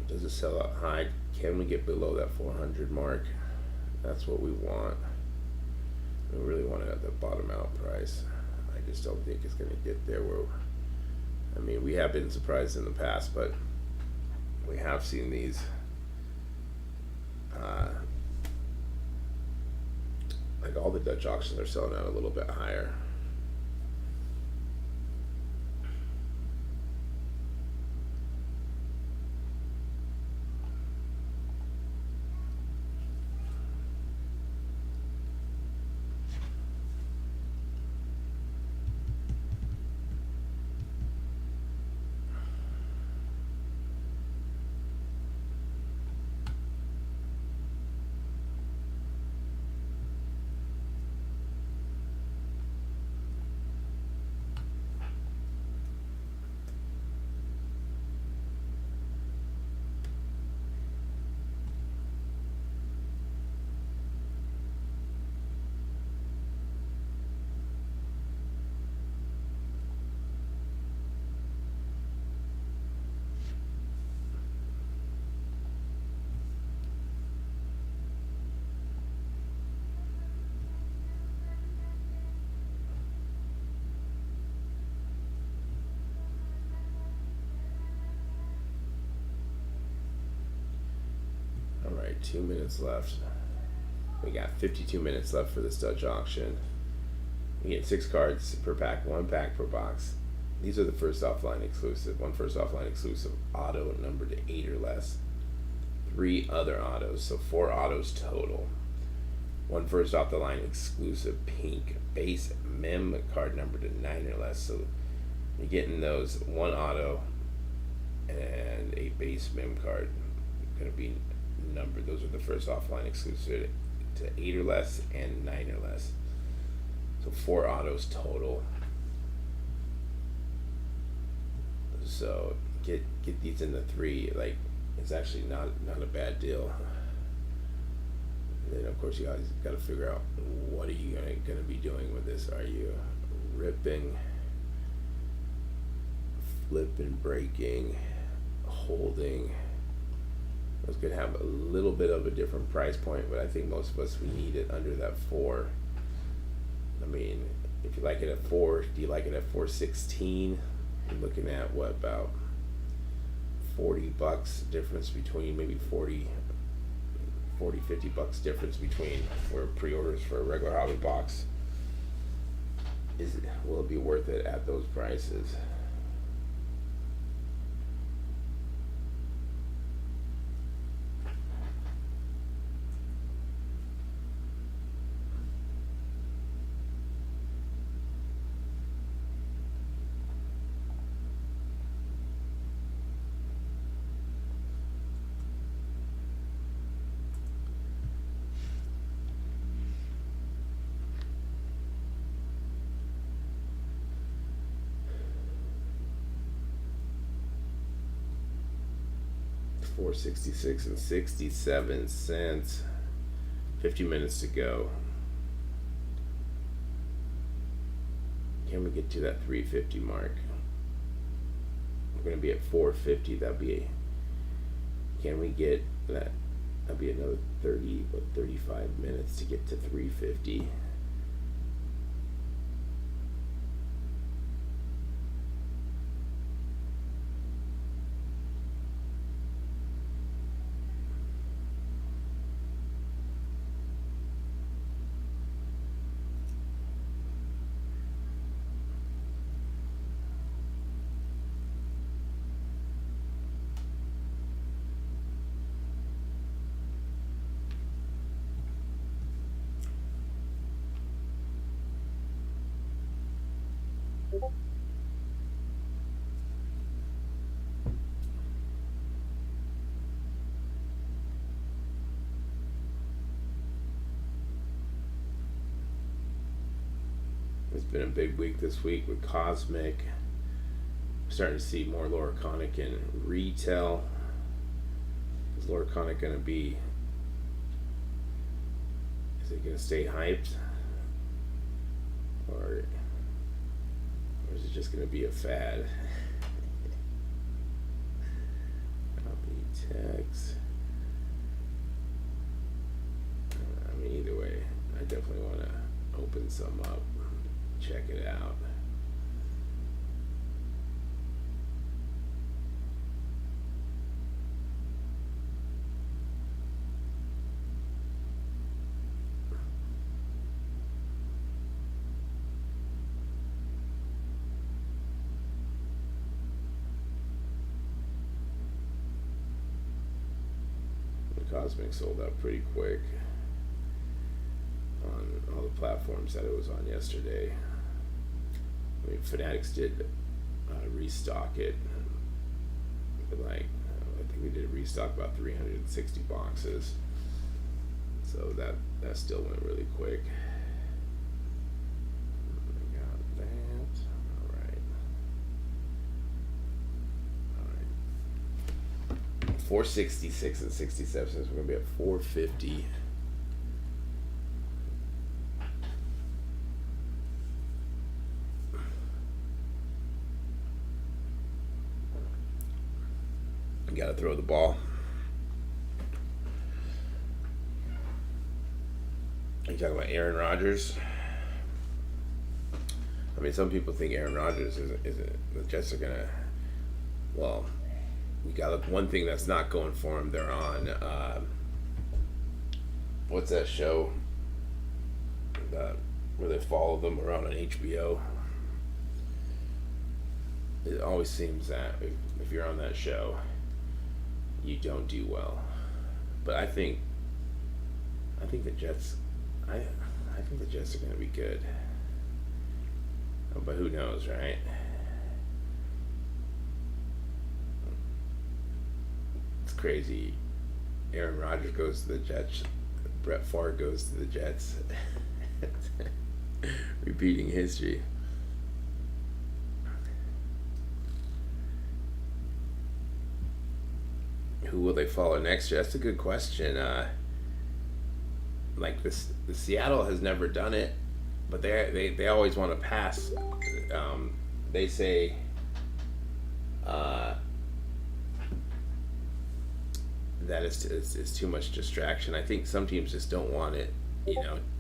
Does it sell out high? Can we get below that 400 mark? That's what we want. We really want it at the bottom out price. I just don't think it's going to get there. I mean, we have been surprised in the past, but we have seen these like all the Dutch auctions are selling out a little bit higher. 2 minutes left. We got 52 minutes left for this Dutch auction. We get 6 cards per pack, 1 pack per box. These are the first offline exclusive. 1 first offline exclusive auto numbered to 8 or less. 3 other autos, so 4 autos total. 1 first off the line exclusive pink base mem card numbered to 9 or less. So you're getting those 1 auto and a base mem card going to be numbered. Those are the first offline exclusive to 8 or less and 9 or less. So 4 autos total. So get these in the 3. Like, it's actually not a bad deal. And then of course you guys got to figure out what are you gonna be doing with this. Are you ripping, flipping, breaking, holding? It's gonna have a little bit of a different price point, but I think most of us, we need it under that 4. I mean, if you like it at 4, do you like it at 416? You're looking at what, about $40 difference between, maybe 40, 50 bucks difference between where pre-orders for a regular hobby box. Will it be worth it at those prices? $4.66 and 67 cents. 50 minutes to go. Can we get to that 350 mark? We're gonna be at 450. Can we get that? That'd be another 35 minutes to get to 350. It's been a big week this week with Cosmic. I'm starting to see more Loriconic in retail. Is Loriconic going to be, is it going to stay hyped? Or is it just going to be a fad? Copy text. I mean, either way, I definitely want to open some up. Check it out. The Cosmic sold out pretty quick on all the platforms that it was on yesterday. I mean, Fanatics did restock it, but like I think we did restock about 360 boxes, so that still went really quick. I got that. All right. 466 and 67 cents. We're gonna be at 450. Got to throw the ball. You talking about Aaron Rodgers? I mean, some people think Aaron Rodgers is the Jets are gonna. Well, we got one thing that's not going for him. They're on what's that show that where they follow them around on HBO? It always seems that if you're on that show, you don't do well. But I think the Jets. I think the Jets are going to be good. But who knows, right? It's crazy. Aaron Rodgers goes to the Jets. Brett Favre goes to the Jets. Repeating history. Who will they follow next year? That's a good question. Like this, the Seattle has never done it, but they always want to pass. They say that it's too much distraction. I think some teams just don't want it.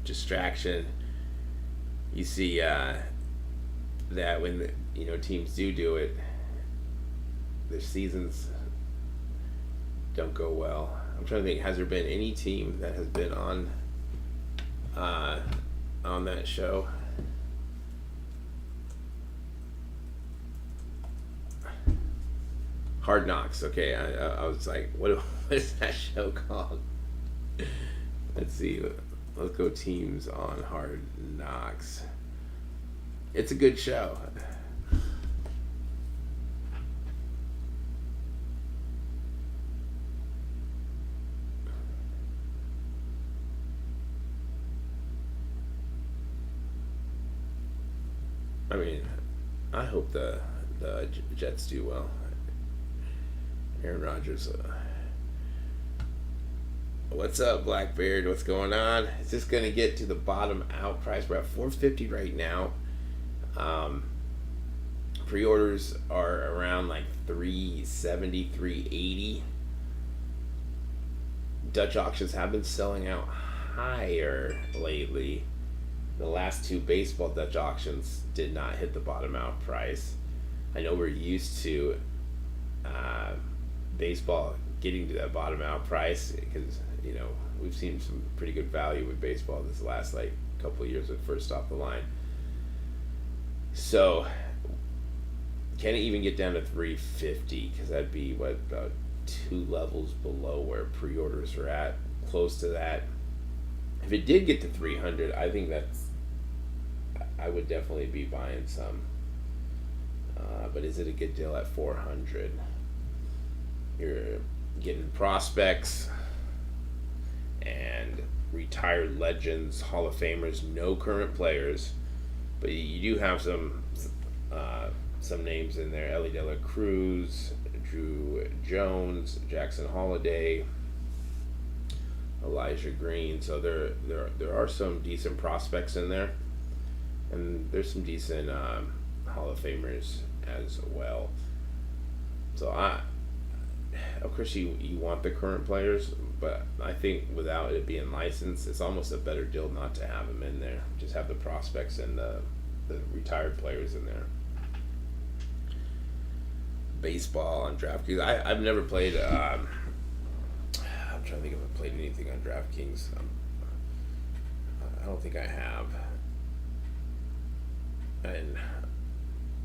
Distraction. You see that when teams do it, their seasons don't go well. I'm trying to think. Has there been any team that has been on that show? Hard Knocks. Okay, I was like, what is that show called? Let's see. Let's go teams on Hard Knocks. It's a good show. I mean, I hope the Jets do well. Aaron Rodgers. What's up, Blackbeard? What's going on? Is this going to get to the bottom out price? We're at $450 right now. Pre-orders are around like $370, $380. Dutch auctions have been selling out higher lately. The last two baseball Dutch auctions did not hit the bottom out price. I know we're used to baseball getting to that bottom out price because we've seen some pretty good value with baseball this last couple of years with first off the line. So can it even get down to $350? Because that'd be about 2 levels below where pre-orders are at, close to that. If it did get to $300, I think I would definitely be buying some. But is it a good deal at $400? You're getting prospects and retired legends, Hall of Famers, no current players, but you do have some names in there: Ellie De La Cruz, Drew Jones, Jackson Holliday, Elijah Green. So there are some decent prospects in there, and there's some decent Hall of Famers as well. So of course you want the current players, but I think without it being licensed, it's almost a better deal not to have them in there. Just have the prospects and the retired players in there. Baseball on DraftKings. I've never played. I'm trying to think if I've played anything on DraftKings. I don't think I have, and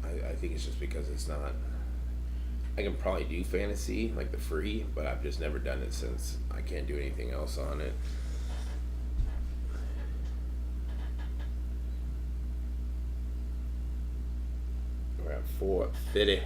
I think it's just because it's not. I can probably do fantasy, like the free, but I've just never done it since I can't do anything else on it. We're at $450.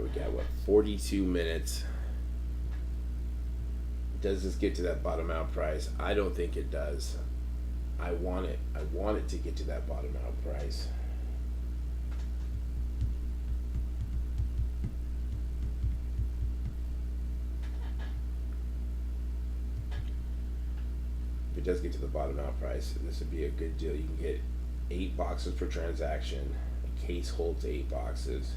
We got 42 minutes Does this get to that bottom out price? I don't think it does. I want it to get to that bottom out price. If it does get to the bottom out price, this would be a good deal. You can get 8 boxes per transaction. A case holds 8 boxes.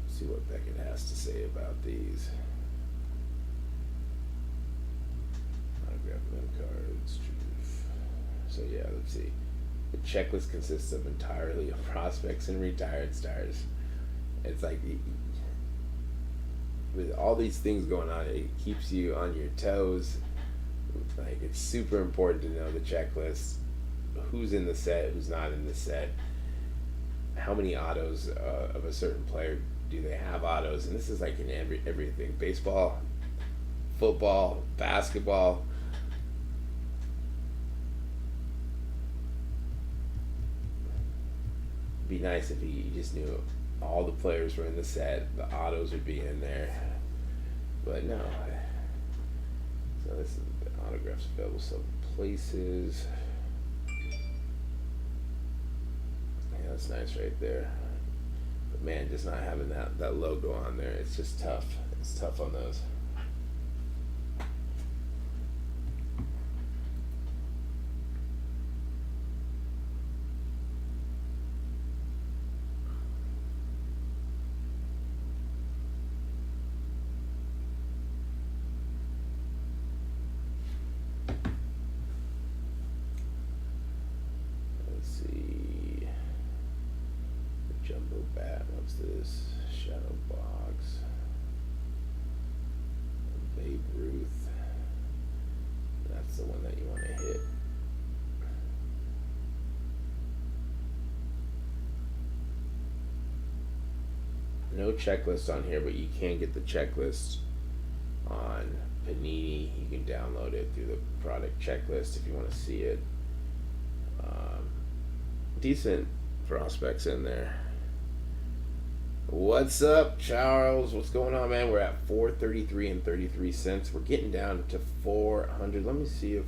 See what Beckett has to say about these. Autograph them cards. So yeah, let's see. The checklist consists of entirely of prospects and retired stars. It's like with all these things going on, it keeps you on your toes. Like, it's super important to know the checklist. Who's in the set, who's not in the set. How many autos of a certain player do they have autos? And this is like in everything. Baseball, football, basketball. It'd be nice if you just knew all the players were in the set, the autos would be in there. But no. So this is the autographs available some places. Yeah, that's nice right there. But man, just not having that logo on there, it's just tough. It's tough on those. Jumbo bat, what's this? Shadow box. Babe Ruth. That's the one that you want to hit. No checklist on here, but you can get the checklist on Panini. You can download it through the product checklist if you want to see it. Decent prospects in there. What's up, Charles? What's going on, man? We're at $4.33 and 33 cents. We're getting down to 400. Let me see if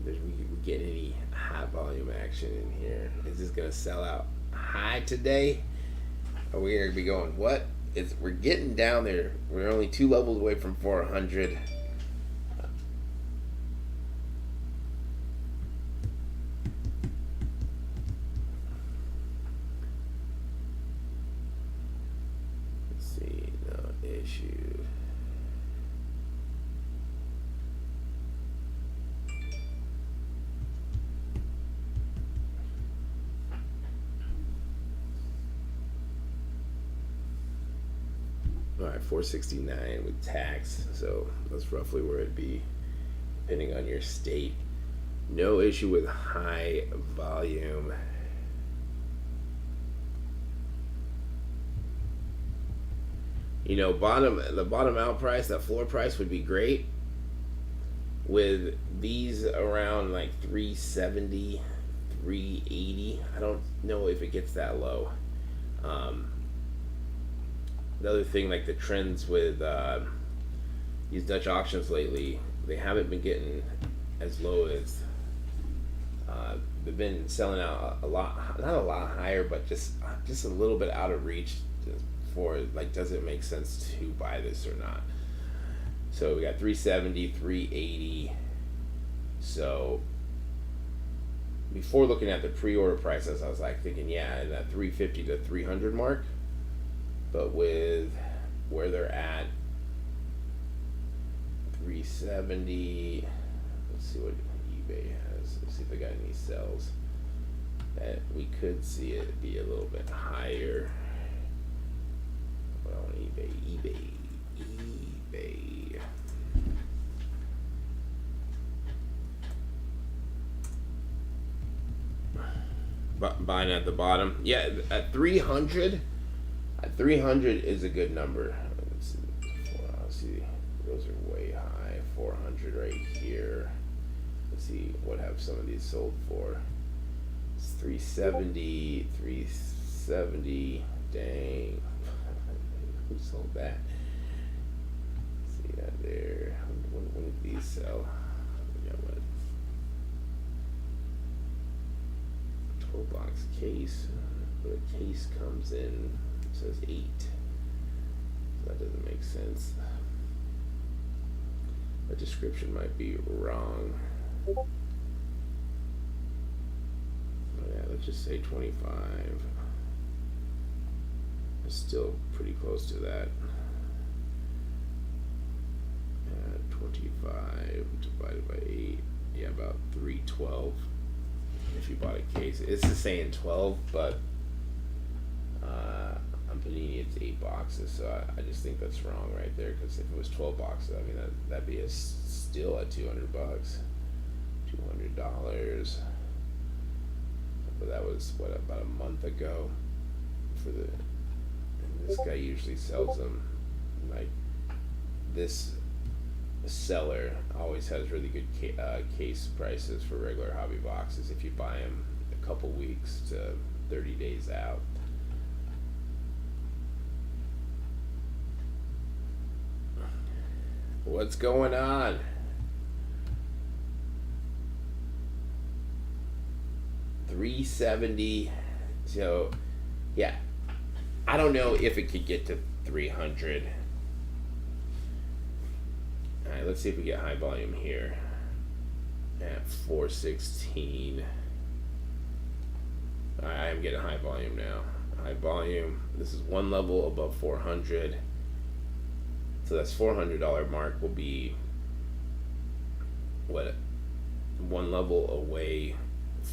we get any high volume action in here. Is this gonna sell out high today? Are we gonna be going what? We're getting down there. We're only 2 levels away from 400. Issue. All right, 469 with tax, so that's roughly where it'd be, depending on your state. No issue with high volume. You know, the bottom out price, that floor price would be great. With these around like 370, 380, I don't know if it gets that low. The other thing, like the trends with these Dutch auctions lately, they haven't been getting as low as they've been selling out a lot, not a lot higher, but just a little bit out of reach. For like, does it make sense to buy this or not? So we got 370, 380. So before looking at the pre-order prices, I was like thinking, yeah, in that 350 to 300 mark. But with where they're at, 370. Let's see what eBay has. Let's see if they got any sales. That we could see it be a little bit higher. Well, on eBay. Buying at the bottom. Yeah, at 300. At 300 is a good number. Let's see. Those are way high. 400 right here. Let's see what have some of these sold for. It's 370, 370. Dang. Who sold that? See that there. When did these sell? We got what? 12 box case. But a case comes in, it says 8. So that doesn't make sense. The description might be wrong. Oh yeah, let's just say 25. It's still pretty close to that. 25 divided by 8. Yeah, about 312. If you bought a case, it's just saying 12, but on Panini it's 8 boxes, so I just think that's wrong right there. Because if it was 12 boxes, I mean that'd be still at $200, $200. But that was what, about a month ago. And this guy usually sells them like this. Seller always has really good case prices for regular hobby boxes if you buy them a couple weeks to 30 days out. What's going on? $370. So yeah, I don't know if it could get to 300. Alright, let's see if we get high volume here at 416. Alright, I am getting high volume now. High volume. This is one level above 400. So that's $400 mark will be what, one level away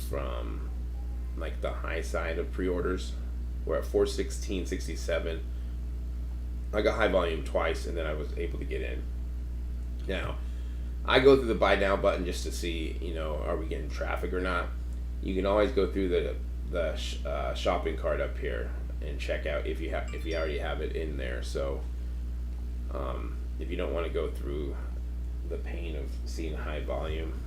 from like the high side of pre-orders. We're at 416.67. I got high volume twice and then I was able to get in. Now, I go through the buy now button just to see, are we getting traffic or not. You can always go through the shopping cart up here and check out if you already have it in there. So, if you don't want to go through the pain of seeing high volume,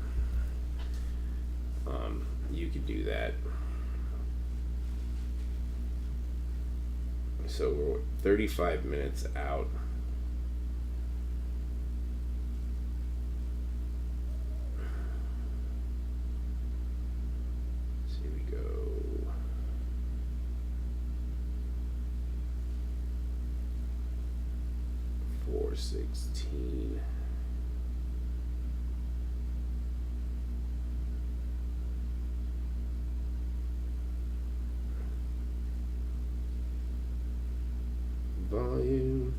you could do that. So we're 35 minutes out. Here we go. 416. Volume.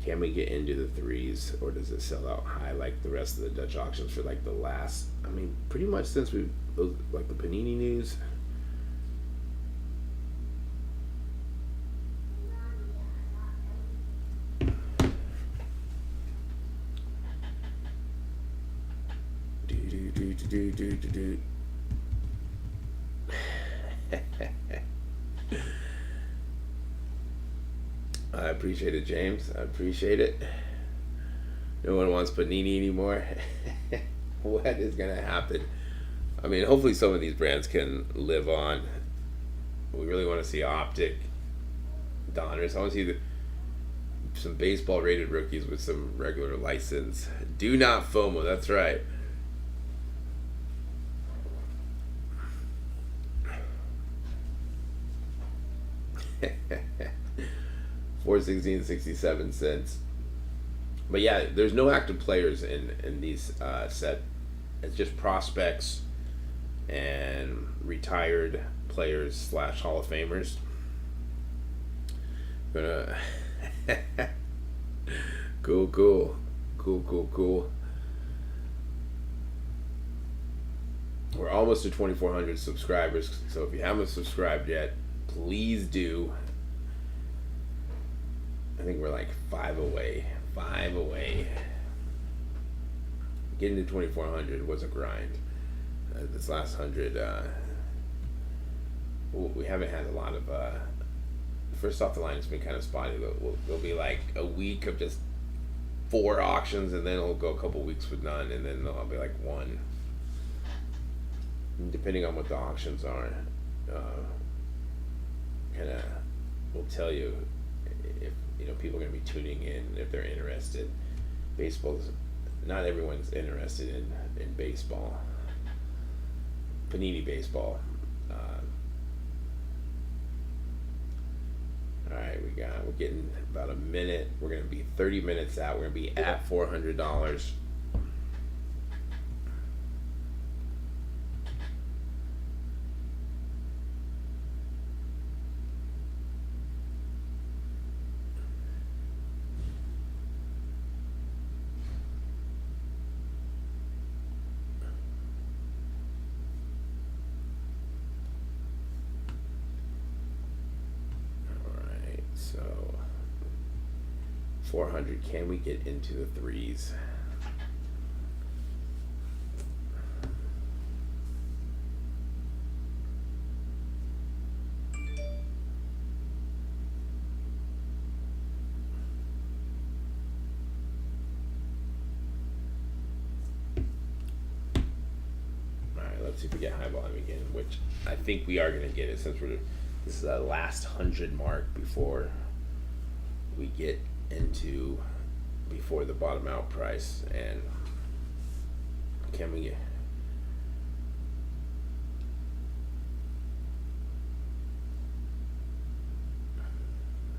Can we get into the threes, or does it sell out high like the rest of the Dutch auctions for like the last, I mean, pretty much since like the Panini news? Do. I appreciate it, James. I appreciate it. No one wants Panini anymore. What is gonna happen? I mean, hopefully some of these brands can live on. We really want to see Optic, Donruss. I want to see some baseball rated rookies with some regular license. Do not FOMO. That's right. $4.16.67. But yeah, there's no active players in these set. It's just prospects and retired players / Hall of Famers. Gonna cool. We're almost to 2,400 subscribers, so if you haven't subscribed yet, please do. I think we're like 5 away. Getting to 2,400 was a grind. This last 100, we haven't had a lot of. First off, the line has been kind of spotty, but there'll be like a week of just 4 auctions, and then it'll go a couple weeks with none, and then there'll be like one. And depending on what the auctions are, kind of will tell you if people are going to be tuning in if they're interested. Baseball's not everyone's interested in baseball. Panini baseball. All right, we're getting about a minute. We're going to be 30 minutes out. We're going to be at $400. So 400, can we get into the threes? Alright, let's see if we get high volume again, which I think we are going to get it since this is the last 100 mark before we get into before the bottom out price. And can we get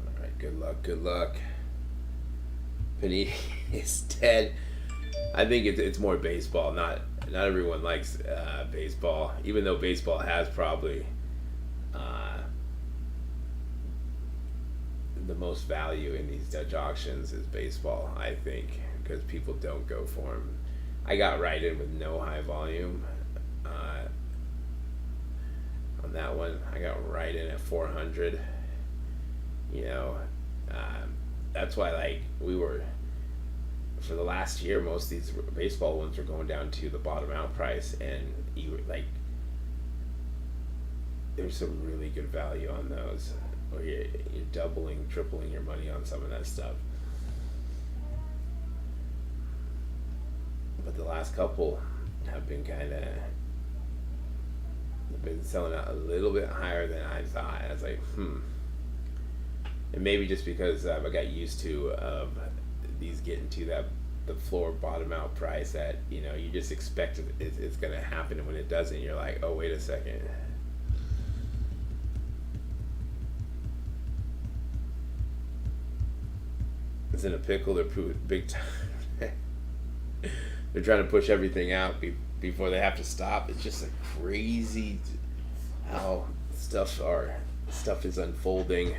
all right, good luck. Penny is dead. I think it's more baseball. Not everyone likes baseball, even though baseball has probably the most value in these Dutch auctions is baseball, I think, because people don't go for them. I got right in with no high volume on that one. I got right in at 400. That's why we were, for the last year, most of these baseball ones were going down to the bottom out price, and you were there's some really good value on those. Or you're doubling, tripling your money on some of that stuff. But the last couple have been they've been selling out a little bit higher than I thought. I was like, And maybe just because I got used to these getting to the floor bottom out price that, you just expect it's going to happen, and when it doesn't, you're like, oh, wait a second. It's in a pickle. They're big time. They're trying to push everything out before they have to stop. It's just crazy how stuff is unfolding.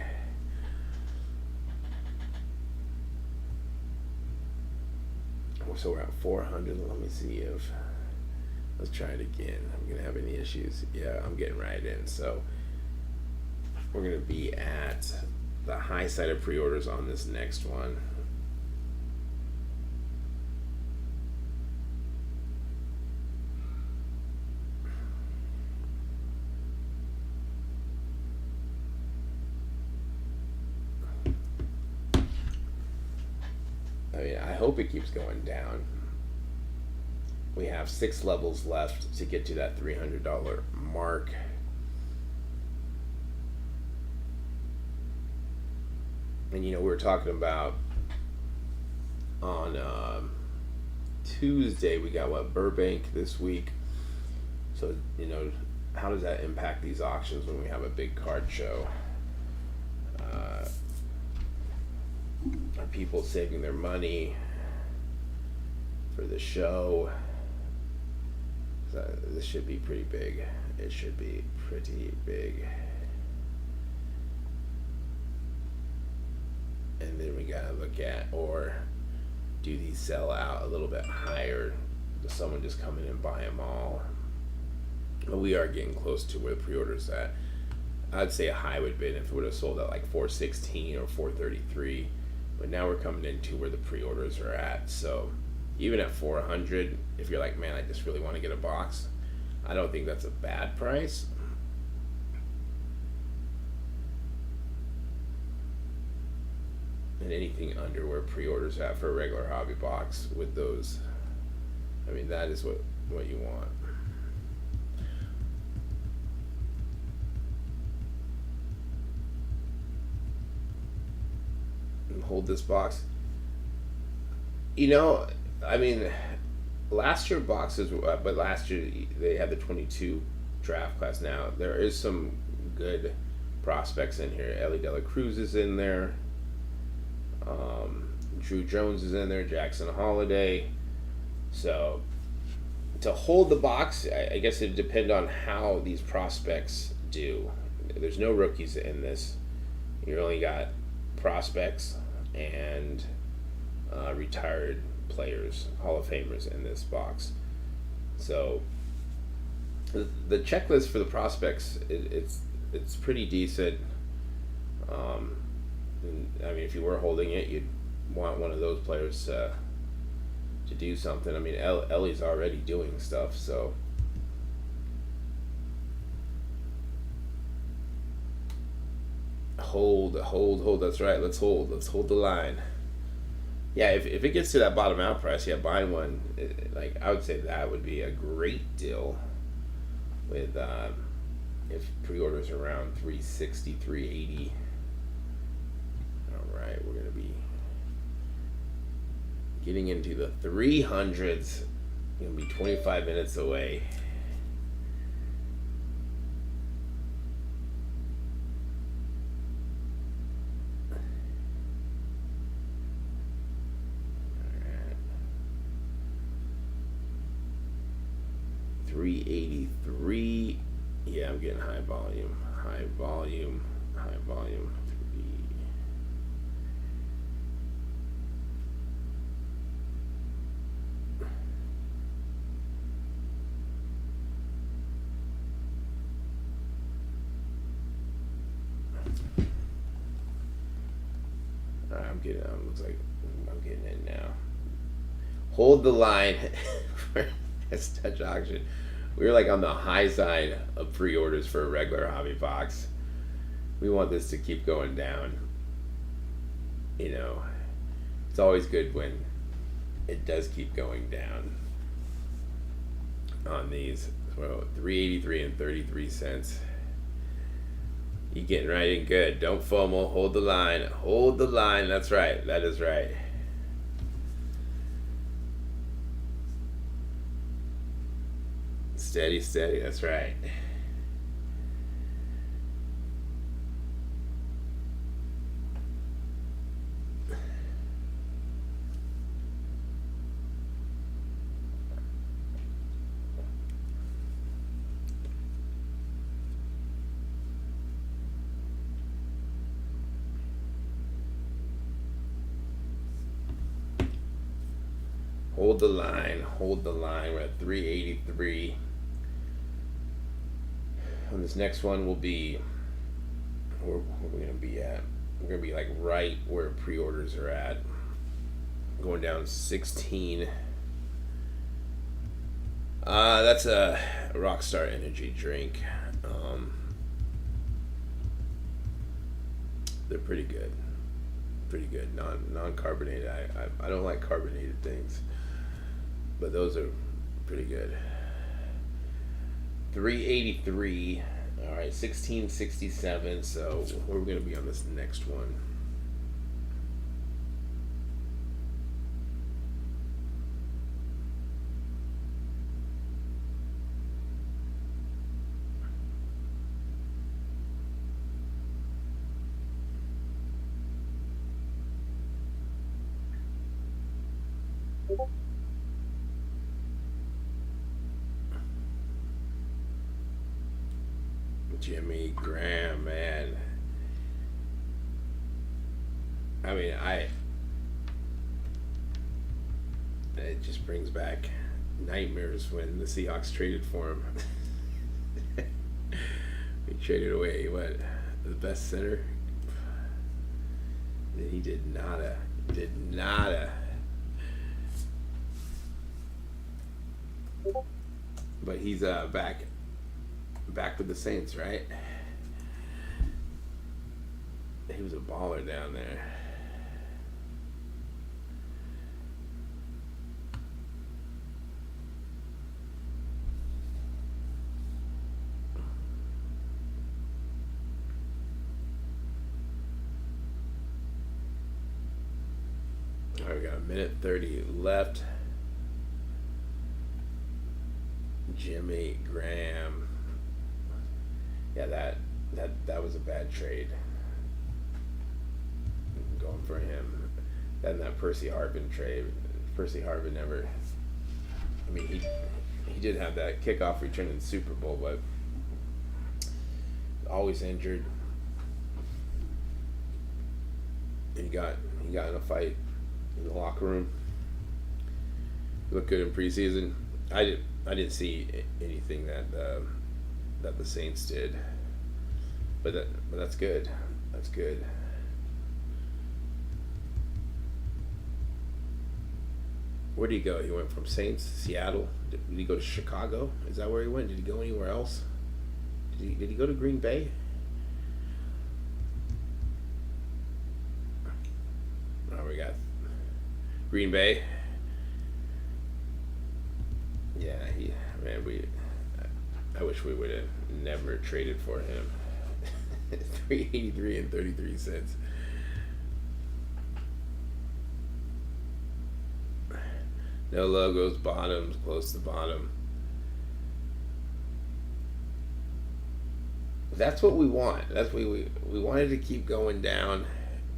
So we're at 400. Let me see if let's try it again. I'm gonna have any issues. Yeah, I'm getting right in. So we're gonna be at the high side of pre-orders on this next one. I hope it keeps going down. We have 6 levels left to get to that $300 mark. And we were talking about on Tuesday, we got Burbank this week. So how does that impact these auctions when we have a big card show? Are people saving their money for the show? This should be pretty big. It should be pretty big. And then we gotta look at, or do these sell out a little bit higher? Does someone just come in and buy them all? But we are getting close to where the pre-orders at. I'd say a high would have been if it would have sold at 416 or 433. But now we're coming into where the pre-orders are at. So even at 400, if you're like, man, I just really want to get a box, I don't think that's a bad price. and anything under where pre-orders at for a regular hobby box with those. I mean, that is what you want. And hold this box. You know, I mean, last year boxes, but last year they had the 22 draft class. Now there is some good prospects in here. Ellie De La Cruz is in there. Drew Jones is in there. Jackson Holiday. So to hold the box, I guess it'd depend on how these prospects do. There's no rookies in this. You only got prospects and retired players, Hall of Famers in this box. So the checklist for the prospects, it's pretty decent. And, I mean, if you were holding it, you'd want one of those players to do something. I mean, Ellie's already doing stuff, so hold. That's right. Let's hold the line. Yeah, if it gets to that bottom out price, yeah, buying one, like I would say that would be a great deal. With if pre-orders are around 360, 380. All right, we're gonna be getting into the 300s. Gonna be 25 minutes away. Alright. 383. Yeah, I'm getting high volume. Looks like I'm getting it now. Hold the line for this touch auction. We were like on the high side of pre-orders for a regular hobby box. We want this to keep going down. You know, it's always good when it does keep going down on these. So $3.83 and 33 cents. You getting right in good. Don't FOMO. Hold the line. Hold the line. That's right. That is right. Steady. That's right. Hold the line. We're at 383. And this next one will be, where we're going to be at. We're going to be like right where pre-orders are at. Going down 16. That's a Rockstar Energy drink. They're pretty good. Non-carbonated. I don't like carbonated things, but those are pretty good. 383. All right, 1667. So we're going to be on this next one. Jimmy Graham, man. I mean, it just brings back nightmares when the Seahawks traded for him. We traded away, the best center? Then he did nada. But he's back with the Saints, right? He was a baller down there. A minute 30 left. Jimmy Graham. Yeah, that was a bad trade. Going for him. Then that Percy Harvin trade. Percy Harvin never. I mean, he did have that kickoff return in the Super Bowl, but always injured. He got in a fight in the locker room. He looked good in preseason. I didn't see anything that the Saints did, but that's good. That's good. Where did he go? He went from Saints to Seattle. Did he go to Chicago? Is that where he went? Did he go anywhere else? Did he go to Green Bay? Oh, we got Green Bay. Yeah, I wish we would have never traded for him. $383 and 33 cents. No logos, bottoms, close to the bottom. That's what we want. That's what we wanted to keep going down.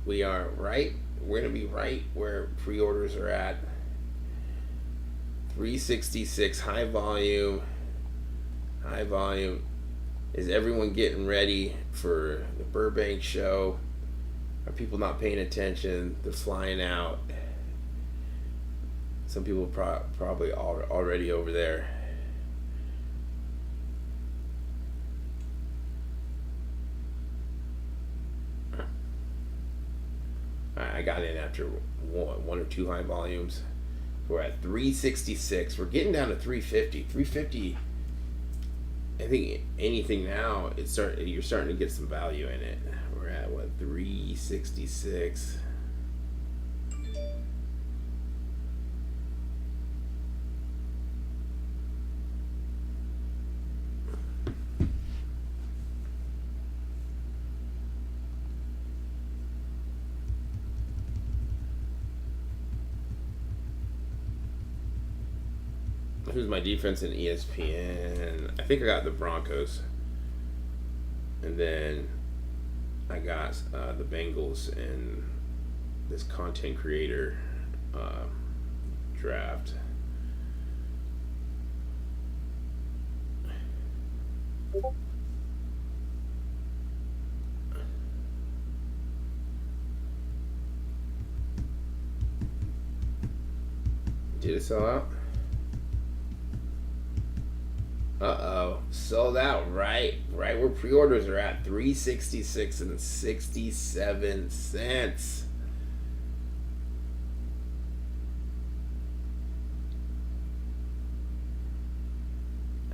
We are right. We're going to be right where pre-orders are at. 366, high volume. High volume. Is everyone getting ready for the Burbank show? Are people not paying attention? They're flying out. Some people probably already over there. I got in after one or two high volumes. We're at 366. We're getting down to 350. 350. I think anything now, you're starting to get some value in it. We're at 366. Who's my defense in ESPN? I think I got the Broncos. And then I got the Bengals in this content creator draft. Did it sell out? Uh-oh, sold out right where pre-orders are at, $366 and 67 cents.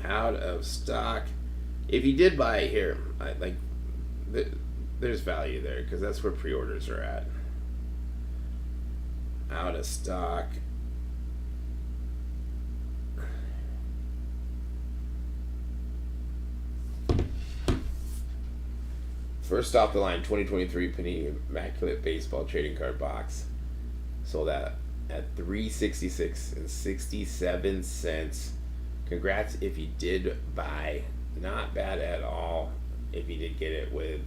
Out of stock. If you did buy it here, there's value there because that's where pre-orders are at. Out of stock. First off the line, 2023 Panini Immaculate Baseball Trading Card Box. Sold out at $366 and 67 cents. Congrats if you did buy. Not bad at all if you did get it with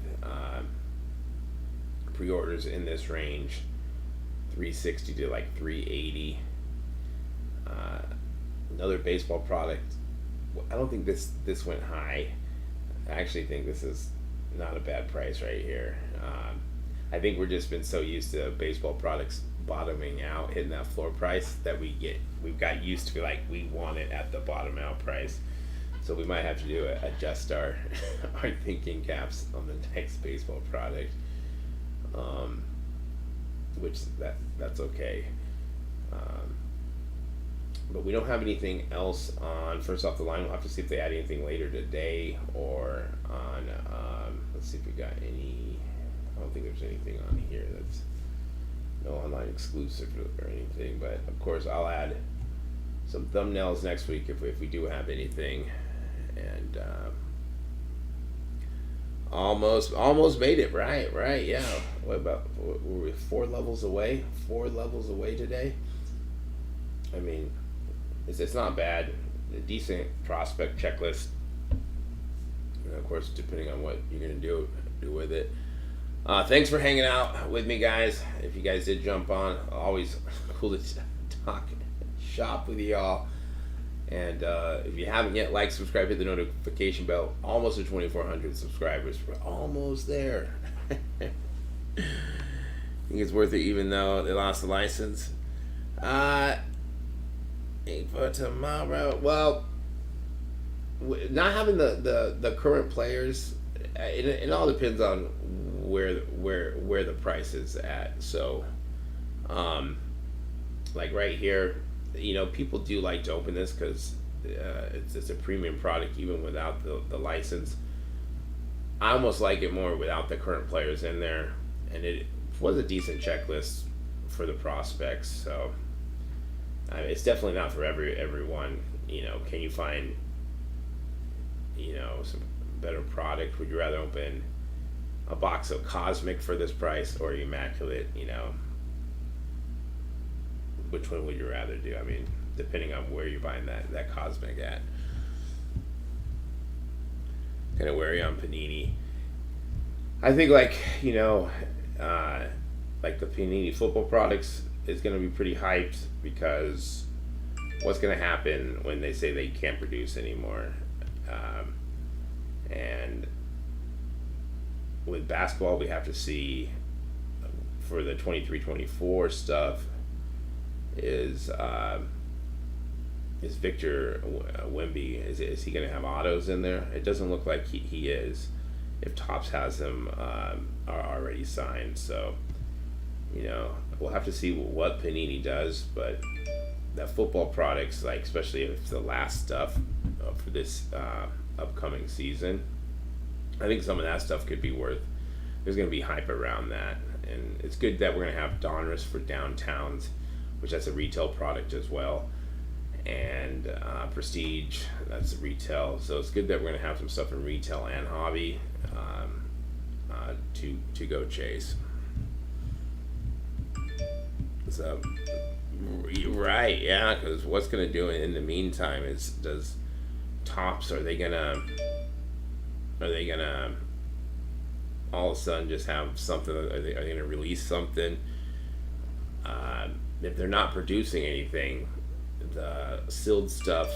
pre-orders in this range. 360 to like 380. Another baseball product. I don't think this went high. I actually think this is not a bad price right here. I think we've just been so used to baseball products bottoming out, hitting that floor price that we've got used to like we want it at the bottom out price. So we might have to adjust our our thinking caps on the next baseball product, which that's okay. But we don't have anything else on First Off the Line. We'll have to see if they add anything later today or on. Let's see if we got any. I don't think there's anything on here that's no online exclusive or anything. But of course, I'll add some thumbnails next week if we do have anything, and Almost made it. Right. Yeah. What were we 4 levels away? 4 levels away today. I mean, it's not bad. A decent prospect checklist. And of course, depending on what you're gonna do with it. Thanks for hanging out with me, guys. If you guys did jump on, always cool to talk shop with y'all. And if you haven't yet, like, subscribe, hit the notification bell. Almost to 2,400 subscribers. We're almost there. I think it's worth it, even though they lost the license. For tomorrow. Well, not having the current players, it all depends on where the price is at. So, like right here, people do like to open this because it's a premium product even without the license. I almost like it more without the current players in there, and it was a decent checklist for the prospects. So it's definitely not for everyone. Can you find some better product? Would you rather open a box of Cosmic for this price or Immaculate? Which one would you rather do? I mean, depending on where you're buying that Cosmic at. Kind of wary on Panini. I think like the Panini football products is going to be pretty hyped, because what's going to happen when they say they can't produce anymore? And with basketball, we have to see for the 23-24 stuff. Is Victor Wemby, is he going to have autos in there? It doesn't look like he is, if Topps has them are already signed. So we'll have to see what Panini does. But that football products, like especially if it's the last stuff for this upcoming season, I think some of that stuff could be worth. There's going to be hype around that, and it's good that we're going to have Donruss for Downtowns, which that's a retail product as well, and Prestige, that's retail. So it's good that we're going to have some stuff in retail and hobby to go chase. So right, yeah, because what's going to do in the meantime is, does Topps, are they gonna all of a sudden just have something? Are they gonna release something? If they're not producing anything, the sealed stuff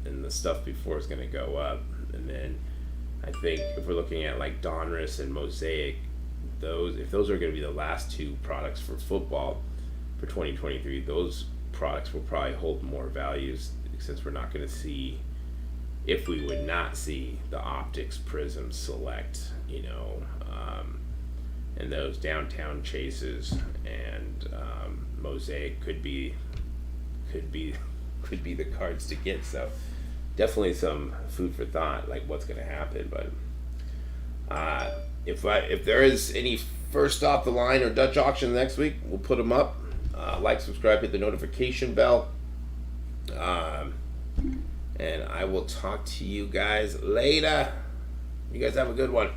and the stuff before is going to go up. And then I think if we're looking at like Donruss and Mosaic, if those are going to be the last 2 products for football for 2023, those products will probably hold more values, since we're not going to see, if we would not see the Optics Prism Select, and those downtown chases, and Mosaic could be the cards to get. So definitely some food for thought, like what's going to happen. But if there is any first off the line or Dutch auction next week, we'll put them up. Like, subscribe, hit the notification bell, and I will talk to you guys later. You guys have a good one.